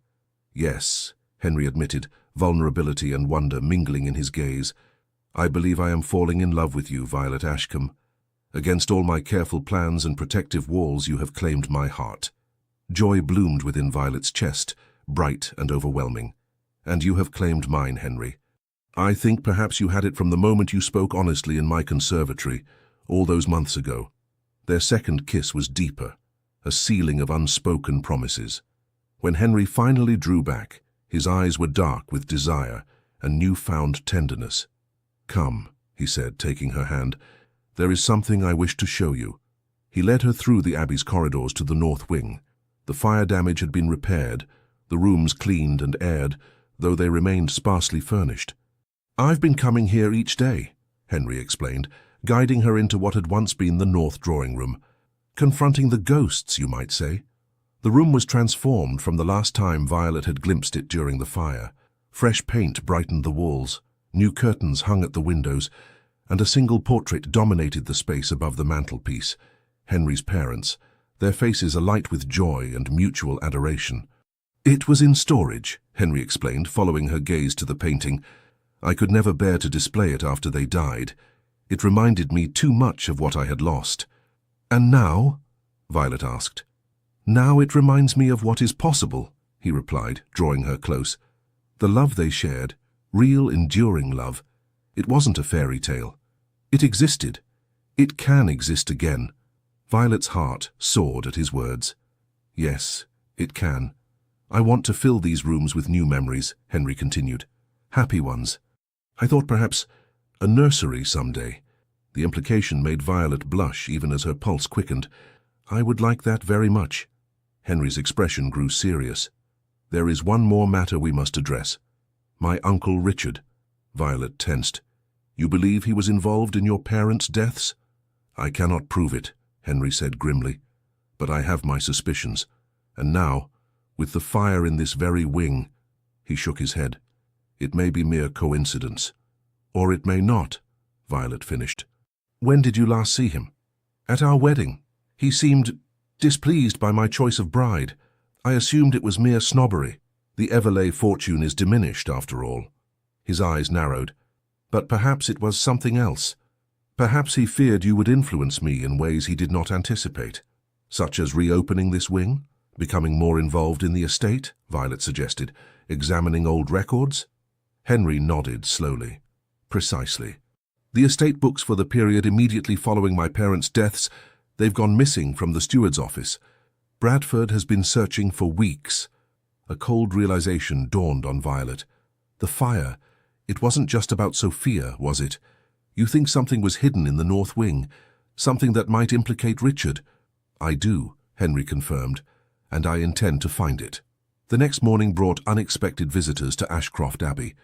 Yes, Henry admitted, vulnerability and wonder mingling in his gaze. I believe I am falling in love with you, Violet Ashcombe. Against all my careful plans and protective walls, you have claimed my heart. Joy bloomed within Violet's chest, bright and overwhelming. And you have claimed mine, Henry. I think perhaps you had it from the moment you spoke honestly in my conservatory, all those months ago. Their second kiss was deeper, a sealing of unspoken promises. When Henry finally drew back, his eyes were dark with desire and newfound tenderness. Come, he said, taking her hand. There is something I wish to show you. He led her through the Abbey's corridors to the north wing. The fire damage had been repaired, the rooms cleaned and aired, though they remained sparsely furnished. I've been coming here each day, Henry explained, guiding her into what had once been the north drawing-room. Confronting the ghosts, you might say. The room was transformed from the last time Violet had glimpsed it during the fire. Fresh paint brightened the walls, new curtains hung at the windows, and a single portrait dominated the space above the mantelpiece. Henry's parents, their faces alight with joy and mutual adoration. It was in storage, Henry explained, following her gaze to the painting. I could never bear to display it after they died. It reminded me too much of what I had lost. And now? Violet asked. Now it reminds me of what is possible, he replied, drawing her close. The love they shared, real, enduring love. It wasn't a fairy tale. It existed. It can exist again. Violet's heart soared at his words. Yes, it can. I want to fill these rooms with new memories, Henry continued. Happy ones. I thought perhaps a nursery someday. The implication made Violet blush even as her pulse quickened. I would like that very much. Henry's expression grew serious. There is one more matter we must address. My Uncle Richard. Violet tensed. You believe he was involved in your parents' deaths? I cannot prove it, Henry said grimly, but I have my suspicions. And now, with the fire in this very wing, he shook his head. It may be mere coincidence. Or it may not, Violet finished. When did you last see him? At our wedding. He seemed displeased by my choice of bride. I assumed it was mere snobbery. The Everleigh fortune is diminished, after all. His eyes narrowed. But perhaps it was something else. Perhaps he feared you would influence me in ways he did not anticipate. Such as reopening this wing? Becoming more involved in the estate? Violet suggested, examining old records. Henry nodded slowly. Precisely. The estate books for the period immediately following my parents' deaths, they've gone missing from the steward's office. Bradford has been searching for weeks. A cold realization dawned on Violet. The fire, it wasn't just about Sophia, was it? You think something was hidden in the north wing, something that might implicate Richard? I do, Henry confirmed, and I intend to find it. The next morning brought unexpected visitors to Ashcroft Abbey.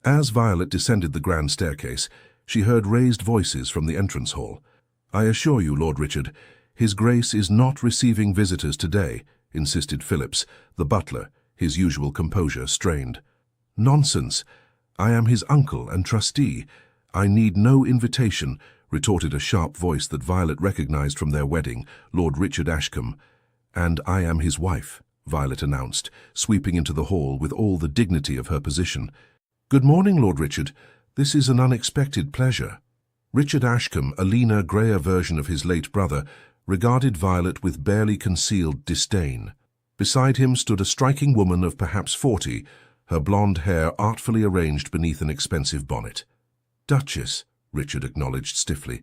As Violet descended the grand staircase, she heard raised voices from the entrance hall. I assure you, Lord Richard, His Grace is not receiving visitors today, insisted Phillips, the butler, his usual composure strained. Nonsense. I am his uncle and trustee. I need no invitation, retorted a sharp voice that Violet recognized from their wedding, Lord Richard Ashcombe. And I am his wife, Violet announced, sweeping into the hall with all the dignity of her position. Good morning, Lord Richard. This is an unexpected pleasure. Richard Ashcombe, a leaner, greyer version of his late brother, regarded Violet with barely concealed disdain. Beside him stood a striking woman of perhaps 40, her blonde hair artfully arranged beneath an expensive bonnet. Duchess, Richard acknowledged stiffly.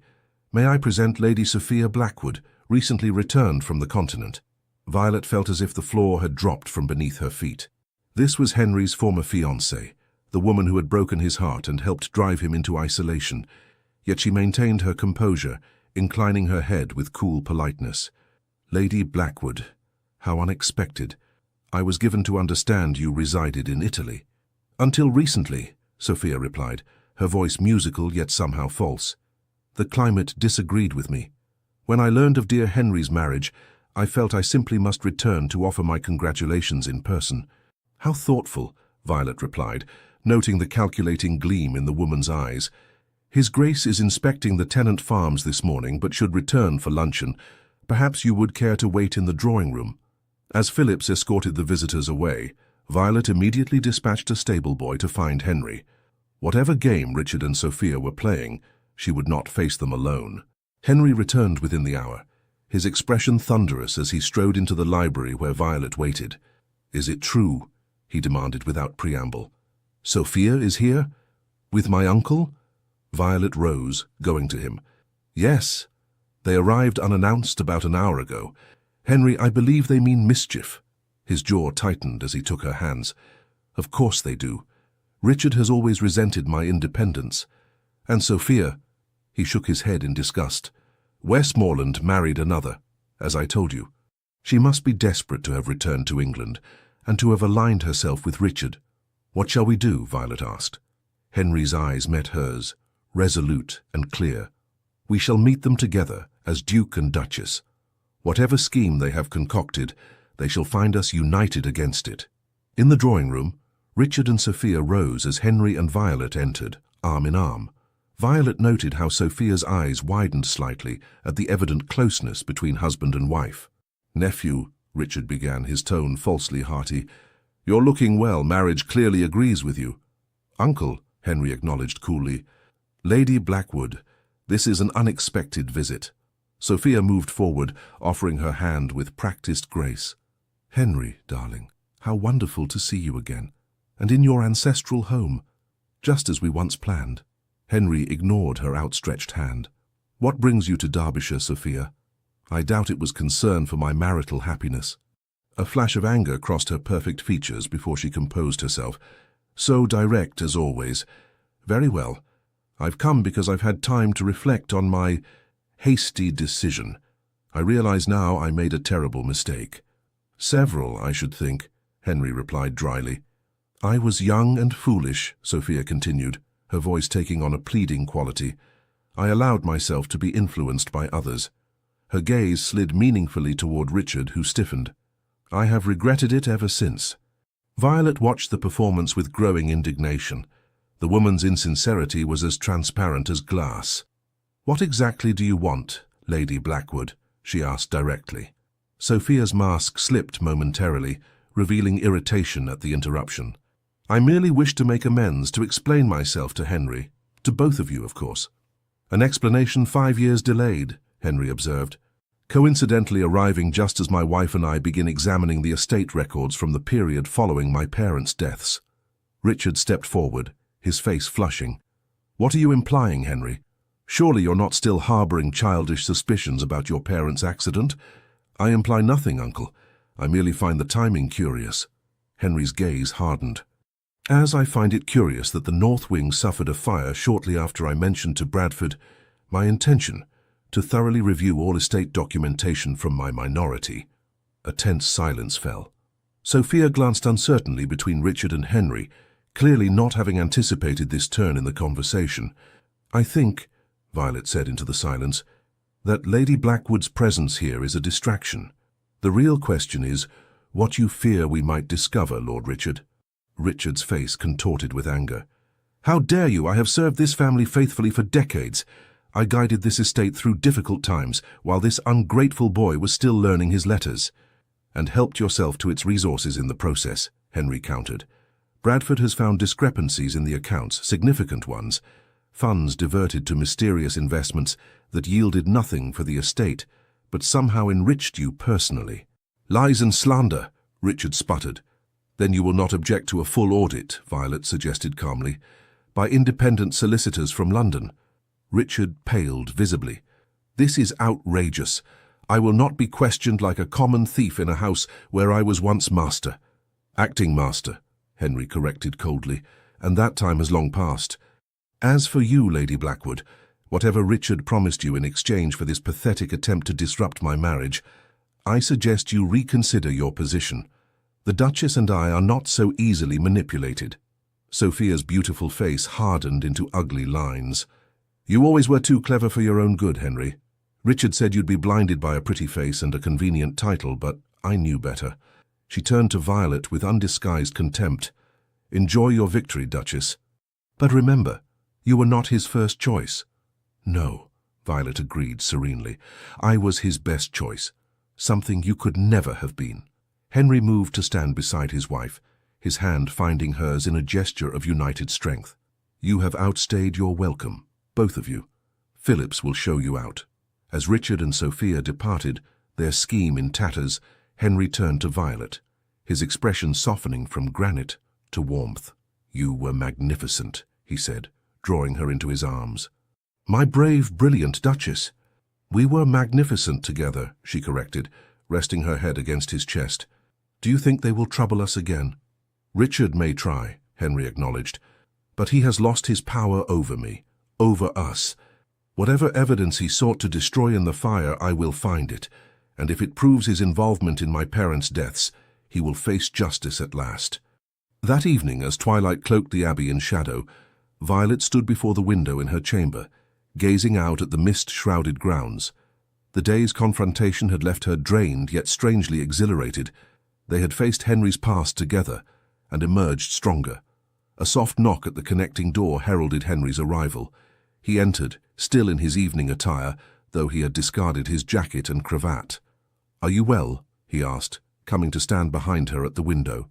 May I present Lady Sophia Blackwood, recently returned from the continent. Violet felt as if the floor had dropped from beneath her feet. This was Henry's former fiancée, the woman who had broken his heart and helped drive him into isolation. Yet she maintained her composure, inclining her head with cool politeness. Lady Blackwood, how unexpected. I was given to understand you resided in Italy. Until recently, Sophia replied, her voice musical yet somehow false. The climate disagreed with me. When I learned of dear Henry's marriage, I felt I simply must return to offer my congratulations in person. How thoughtful, Violet replied, noting the calculating gleam in the woman's eyes. His Grace is inspecting the tenant farms this morning, but should return for luncheon. Perhaps you would care to wait in the drawing room. As Phillips escorted the visitors away, Violet immediately dispatched a stable boy to find Henry. Whatever game Richard and Sophia were playing, she would not face them alone. Henry returned within the hour, his expression thunderous as he strode into the library where Violet waited. Is it true? He demanded without preamble. Sophia is here? With my uncle? Violet rose, going to him. Yes. They arrived unannounced about an hour ago. Henry, I believe they mean mischief. His jaw tightened as he took her hands. Of course they do. Richard has always resented my independence. And Sophia, he shook his head in disgust. Westmoreland married another, as I told you. She must be desperate to have returned to England and to have aligned herself with Richard. What shall we do? Violet asked. Henry's eyes met hers, resolute and clear. We shall meet them together as Duke and Duchess. Whatever scheme they have concocted, they shall find us united against it. In the drawing room, Richard and Sophia rose as Henry and Violet entered, arm in arm. Violet noted how Sophia's eyes widened slightly at the evident closeness between husband and wife. Nephew, Richard began, his tone falsely hearty. You're looking well. Marriage clearly agrees with you. Uncle, Henry acknowledged coolly. Lady Blackwood, this is an unexpected visit. Sophia moved forward, offering her hand with practiced grace. Henry, darling, how wonderful to see you again, and in your ancestral home, just as we once planned. Henry ignored her outstretched hand. What brings you to Derbyshire, Sophia? I doubt it was concern for my marital happiness. A flash of anger crossed her perfect features before she composed herself. So direct as always. Very well. I've come because I've had time to reflect on my hasty decision. I realize now I made a terrible mistake. Several, I should think, Henry replied dryly. I was young and foolish, Sophia continued, her voice taking on a pleading quality. I allowed myself to be influenced by others. Her gaze slid meaningfully toward Richard, who stiffened. I have regretted it ever since. Violet watched the performance with growing indignation. The woman's insincerity was as transparent as glass. "What exactly do you want, Lady Blackwood?" she asked directly. Sophia's mask slipped momentarily, revealing irritation at the interruption. "I merely wish to make amends, to explain myself to Henry. To both of you, of course." "An explanation 5 years delayed," Henry observed, "coincidentally arriving just as my wife and I begin examining the estate records from the period following my parents' deaths." Richard stepped forward, his face flushing. "What are you implying, Henry? Surely you're not still harboring childish suspicions about your parents' accident?" "I imply nothing, Uncle. I merely find the timing curious." Henry's gaze hardened. "As I find it curious that the North Wing suffered a fire shortly after I mentioned to Bradford my intention to thoroughly review all estate documentation from my minority." A tense silence fell. Sophia glanced uncertainly between Richard and Henry, clearly not having anticipated this turn in the conversation. "I think," Violet said into the silence, "that Lady Blackwood's presence here is a distraction. The real question is what you fear we might discover, Lord Richard." Richard's face contorted with anger. "How dare you? I have served this family faithfully for decades. I guided this estate through difficult times while this ungrateful boy was still learning his letters." "And helped yourself to its resources in the process," Henry countered. "Bradford has found discrepancies in the accounts, significant ones. Funds diverted to mysterious investments that yielded nothing for the estate, but somehow enriched you personally." "Lies and slander," Richard sputtered. "Then you will not object to a full audit," Violet suggested calmly, "by independent solicitors from London." Richard paled visibly. "This is outrageous. I will not be questioned like a common thief in a house where I was once master." "Acting master," Henry corrected coldly, "and that time has long passed. As for you, Lady Blackwood, whatever Richard promised you in exchange for this pathetic attempt to disrupt my marriage, I suggest you reconsider your position. The Duchess and I are not so easily manipulated." Sophia's beautiful face hardened into ugly lines. "You always were too clever for your own good, Henry. Richard said you'd be blinded by a pretty face and a convenient title, but I knew better." She turned to Violet with undisguised contempt. "Enjoy your victory, Duchess. But remember, you were not his first choice." "No," Violet agreed serenely. "I was his best choice, something you could never have been." Henry moved to stand beside his wife, his hand finding hers in a gesture of united strength. "You have outstayed your welcome, both of you. Phillips will show you out." As Richard and Sophia departed, their scheme in tatters, Henry turned to Violet, his expression softening from granite to warmth. "You were magnificent," he said, drawing her into his arms. "My brave, brilliant Duchess." "We were magnificent together," she corrected, resting her head against his chest. "Do you think they will trouble us again?" "Richard may try," Henry acknowledged, "but he has lost his power over me, over us. Whatever evidence he sought to destroy in the fire, I will find it, and if it proves his involvement in my parents' deaths, he will face justice at last." That evening, as twilight cloaked the abbey in shadow, Violet stood before the window in her chamber, gazing out at the mist-shrouded grounds. The day's confrontation had left her drained yet strangely exhilarated. They had faced Henry's past together and emerged stronger. A soft knock at the connecting door heralded Henry's arrival. He entered, still in his evening attire, though he had discarded his jacket and cravat. "Are you well?" he asked, coming to stand behind her at the window.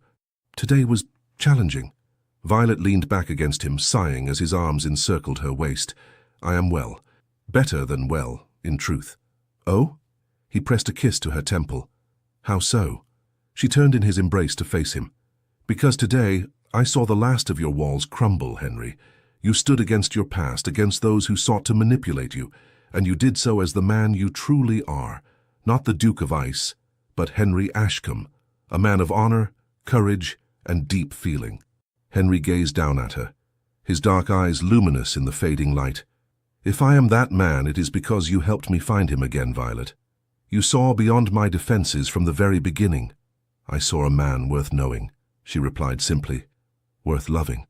"Today was challenging." Violet leaned back against him, sighing as his arms encircled her waist. "I am well. Better than well, in truth." "Oh?" He pressed a kiss to her temple. "How so?" She turned in his embrace to face him. "Because today I saw the last of your walls crumble, Henry. You stood against your past, against those who sought to manipulate you, and you did so as the man you truly are, not the Duke of Ice, but Henry Ashcombe, a man of honor, courage, and deep feeling." Henry gazed down at her, his dark eyes luminous in the fading light. "If I am that man, it is because you helped me find him again, Violet. You saw beyond my defenses from the very beginning." "I saw a man worth knowing," she replied simply. "Worth loving."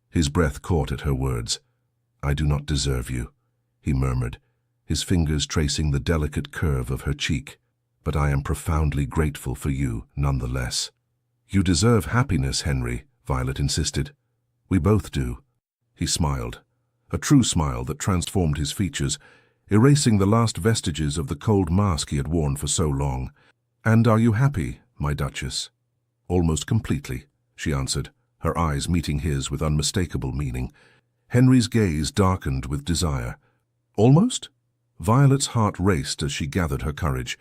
His breath caught at her words. I do not deserve you, he murmured, his fingers tracing the delicate curve of her cheek. But I am profoundly grateful for you, nonetheless. You deserve happiness, Henry, Violet insisted. We both do. He smiled, a true smile that transformed his features, erasing the last vestiges of the cold mask he had worn for so long. And are you happy, my Duchess? Almost completely, she answered, her eyes meeting his with unmistakable meaning. Henry's gaze darkened with desire. Almost? Violet's heart raced as she gathered her courage.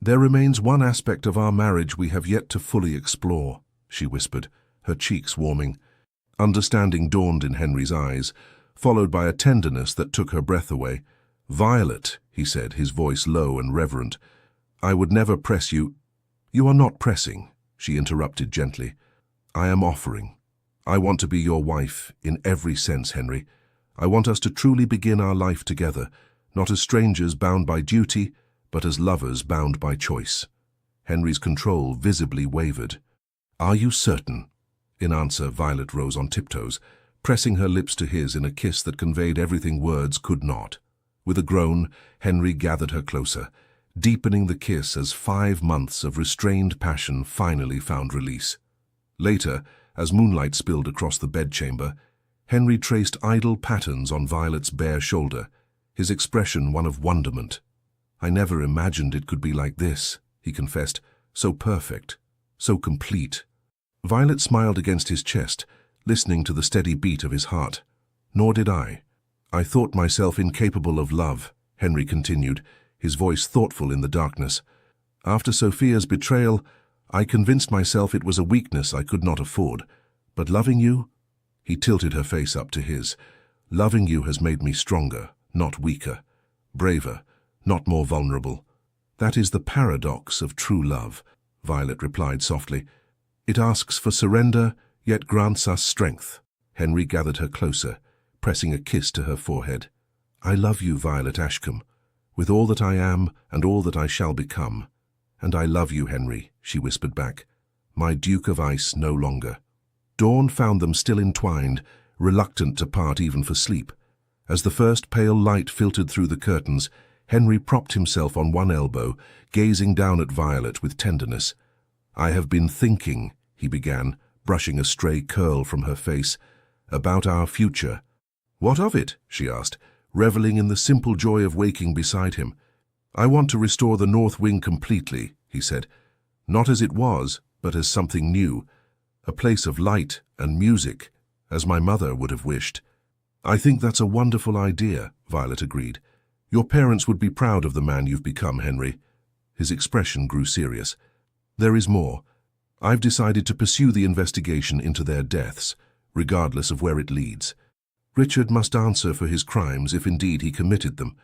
There remains one aspect of our marriage we have yet to fully explore, she whispered, her cheeks warming. Understanding dawned in Henry's eyes, followed by a tenderness that took her breath away. Violet, he said, his voice low and reverent, I would never press you. You are not pressing, she interrupted gently. I am offering. I want to be your wife in every sense, Henry. I want us to truly begin our life together, not as strangers bound by duty, but as lovers bound by choice. Henry's control visibly wavered. Are you certain? In answer, Violet rose on tiptoes, pressing her lips to his in a kiss that conveyed everything words could not. With a groan, Henry gathered her closer, deepening the kiss as 5 months of restrained passion finally found release. Later, as moonlight spilled across the bedchamber, Henry traced idle patterns on Violet's bare shoulder, his expression one of wonderment. I never imagined it could be like this, he confessed, so perfect, so complete. Violet smiled against his chest, listening to the steady beat of his heart. Nor did I. I thought myself incapable of love, Henry continued, his voice thoughtful in the darkness. After Sophia's betrayal, I convinced myself it was a weakness I could not afford. But loving you? He tilted her face up to his. Loving you has made me stronger, not weaker. Braver, not more vulnerable. That is the paradox of true love, Violet replied softly. It asks for surrender, yet grants us strength. Henry gathered her closer, pressing a kiss to her forehead. I love you, Violet Ashcombe, with all that I am and all that I shall become. And I love you, Henry, she whispered back. My Duke of Ice no longer. Dawn found them still entwined, reluctant to part even for sleep. As the first pale light filtered through the curtains, Henry propped himself on one elbow, gazing down at Violet with tenderness. I have been thinking, he began, brushing a stray curl from her face, about our future. What of it? She asked, reveling in the simple joy of waking beside him. I want to restore the North Wing completely, he said. Not as it was, but as something new. A place of light and music, as my mother would have wished. I think that's a wonderful idea, Violet agreed. Your parents would be proud of the man you've become, Henry. His expression grew serious. There is more. I've decided to pursue the investigation into their deaths, regardless of where it leads. Richard must answer for his crimes if indeed he committed them.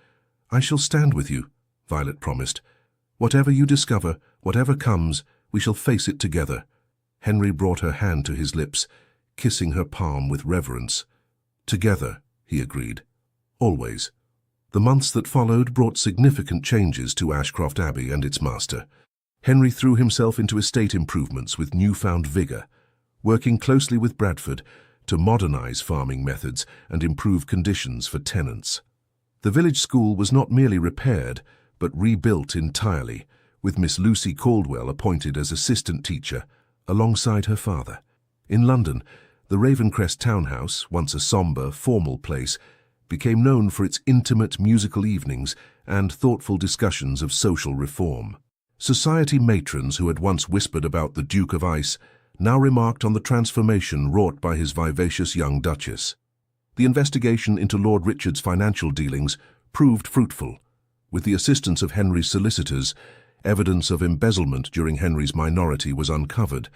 I shall stand with you, Violet promised. Whatever you discover, whatever comes, we shall face it together. Henry brought her hand to his lips, kissing her palm with reverence. Together, he agreed. Always. The months that followed brought significant changes to Ashcroft Abbey and its master. Henry threw himself into estate improvements with newfound vigor, working closely with Bradford to modernize farming methods and improve conditions for tenants. The village school was not merely repaired, but rebuilt entirely, with Miss Lucy Caldwell appointed as assistant teacher, alongside her father. In London, the Ravencrest townhouse, once a sombre, formal place, became known for its intimate musical evenings and thoughtful discussions of social reform. Society matrons who had once whispered about the Duke of Ice now remarked on the transformation wrought by his vivacious young Duchess. The investigation into Lord Richard's financial dealings proved fruitful. With the assistance of Henry's solicitors, evidence of embezzlement during Henry's minority was uncovered,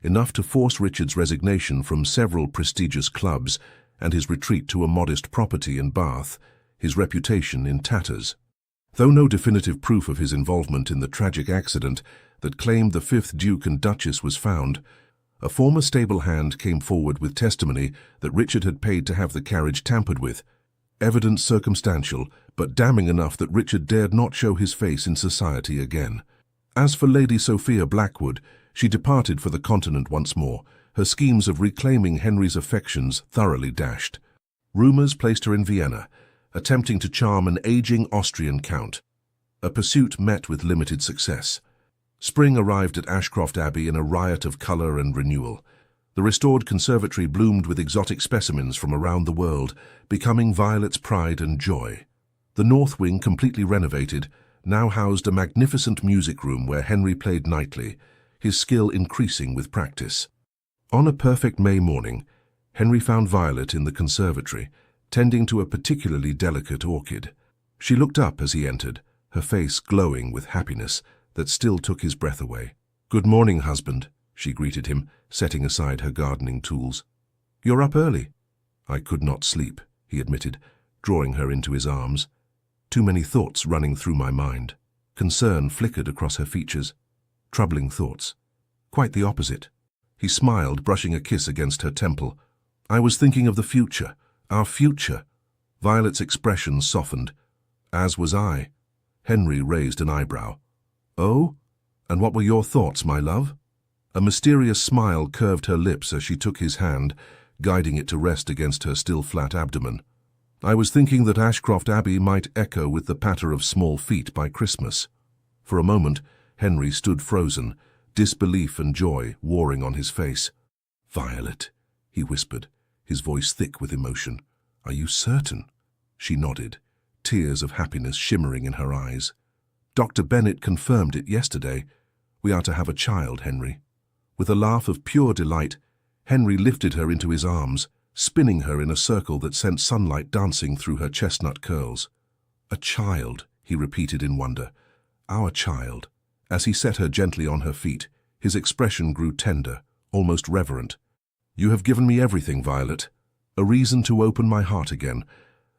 enough to force Richard's resignation from several prestigious clubs and his retreat to a modest property in Bath, his reputation in tatters. Though no definitive proof of his involvement in the tragic accident that claimed the 5th Duke and Duchess was found, a former stable hand came forward with testimony that Richard had paid to have the carriage tampered with. Evidence circumstantial, but damning enough that Richard dared not show his face in society again. As for Lady Sophia Blackwood, she departed for the continent once more, her schemes of reclaiming Henry's affections thoroughly dashed. Rumors placed her in Vienna, attempting to charm an aging Austrian count. A pursuit met with limited success. Spring arrived at Ashcroft Abbey in a riot of colour and renewal. The restored conservatory bloomed with exotic specimens from around the world, becoming Violet's pride and joy. The north wing, completely renovated, now housed a magnificent music room where Henry played nightly, his skill increasing with practice. On a perfect May morning, Henry found Violet in the conservatory, tending to a particularly delicate orchid. She looked up as he entered, her face glowing with happiness that still took his breath away. "Good morning, husband," she greeted him, setting aside her gardening tools. "You're up early." "I could not sleep," he admitted, drawing her into his arms. Too many thoughts running through my mind. Concern flickered across her features. Troubling thoughts. Quite the opposite. He smiled, brushing a kiss against her temple. "I was thinking of the future, our future." Violet's expression softened. As was I. Henry raised an eyebrow. "Oh? And what were your thoughts, my love?" A mysterious smile curved her lips as she took his hand, guiding it to rest against her still flat abdomen. "I was thinking that Ashcroft Abbey might echo with the patter of small feet by Christmas." For a moment, Henry stood frozen, disbelief and joy warring on his face. "Violet," he whispered, his voice thick with emotion. "Are you certain?" She nodded, tears of happiness shimmering in her eyes. "Dr. Bennett confirmed it yesterday. We are to have a child, Henry." With a laugh of pure delight, Henry lifted her into his arms, spinning her in a circle that sent sunlight dancing through her chestnut curls. "A child," he repeated in wonder. "Our child." As he set her gently on her feet, his expression grew tender, almost reverent. "You have given me everything, Violet. A reason to open my heart again,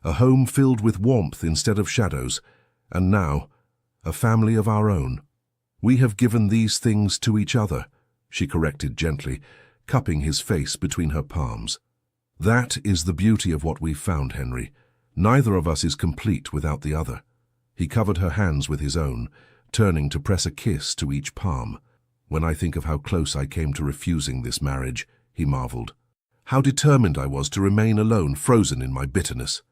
a home filled with warmth instead of shadows, and now, a family of our own. We have given these things to each other," she corrected gently, cupping his face between her palms. "That is the beauty of what we've found, Henry. Neither of us is complete without the other." He covered her hands with his own, turning to press a kiss to each palm. "When I think of how close I came to refusing this marriage," he marveled. "How determined I was to remain alone, frozen in my bitterness.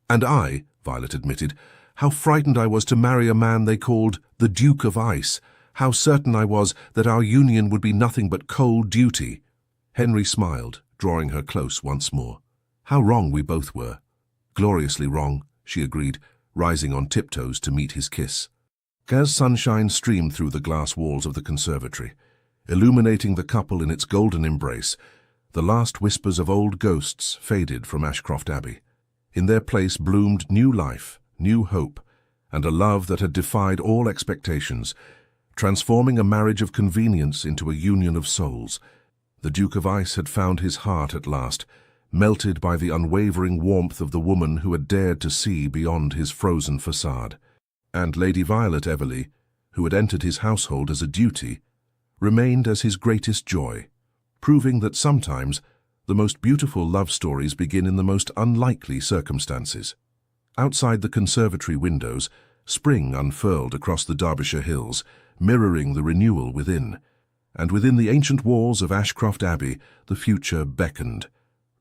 And I," Violet admitted, "how frightened I was to marry a man they called the Duke of Ice. How certain I was that our union would be nothing but cold duty." Henry smiled, drawing her close once more. "How wrong we both were." "Gloriously wrong," she agreed, rising on tiptoes to meet his kiss. As sunshine streamed through the glass walls of the conservatory, illuminating the couple in its golden embrace, the last whispers of old ghosts faded from Ashcroft Abbey. In their place bloomed new life, new hope, and a love that had defied all expectations, transforming a marriage of convenience into a union of souls. The Duke of Ice had found his heart at last, melted by the unwavering warmth of the woman who had dared to see beyond his frozen facade. And Lady Violet Everleigh, who had entered his household as a duty, remained as his greatest joy, proving that sometimes the most beautiful love stories begin in the most unlikely circumstances. Outside the conservatory windows, spring unfurled across the Derbyshire hills, mirroring the renewal within. And within the ancient walls of Ashcroft Abbey, the future beckoned,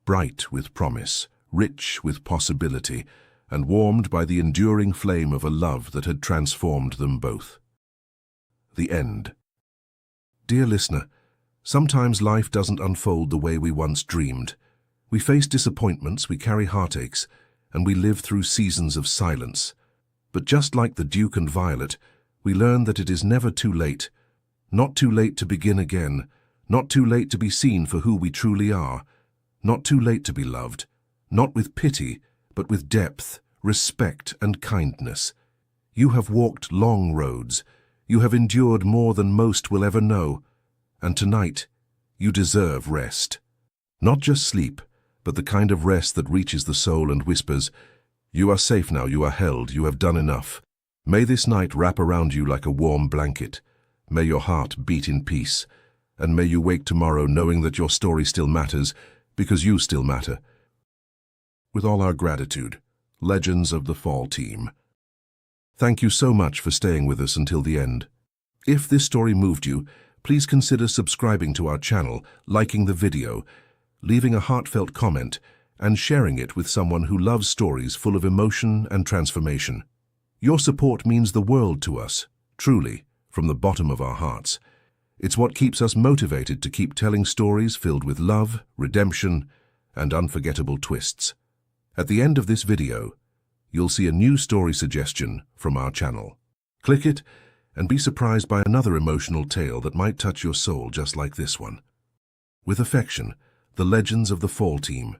bright with promise, rich with possibility, and warmed by the enduring flame of a love that had transformed them both. The end. Dear listener, sometimes life doesn't unfold the way we once dreamed. We face disappointments, we carry heartaches, and we live through seasons of silence. But just like the Duke and Violet, we learn that it is never too late. Not too late to begin again, not too late to be seen for who we truly are, not too late to be loved, not with pity, but with depth, respect, and kindness. You have walked long roads. You have endured more than most will ever know. And tonight, you deserve rest. Not just sleep, but the kind of rest that reaches the soul and whispers, "You are safe now, you are held, you have done enough." May this night wrap around you like a warm blanket. May your heart beat in peace. And may you wake tomorrow knowing that your story still matters, because you still matter. With all our gratitude, Legends of the Fall team. Thank you so much for staying with us until the end. If this story moved you, please consider subscribing to our channel, liking the video, leaving a heartfelt comment, and sharing it with someone who loves stories full of emotion and transformation. Your support means the world to us, truly, from the bottom of our hearts. It's what keeps us motivated to keep telling stories filled with love, redemption, and unforgettable twists. At the end of this video, you'll see a new story suggestion from our channel. Click it and be surprised by another emotional tale that might touch your soul just like this one. With affection, The Legends of the Fall Team.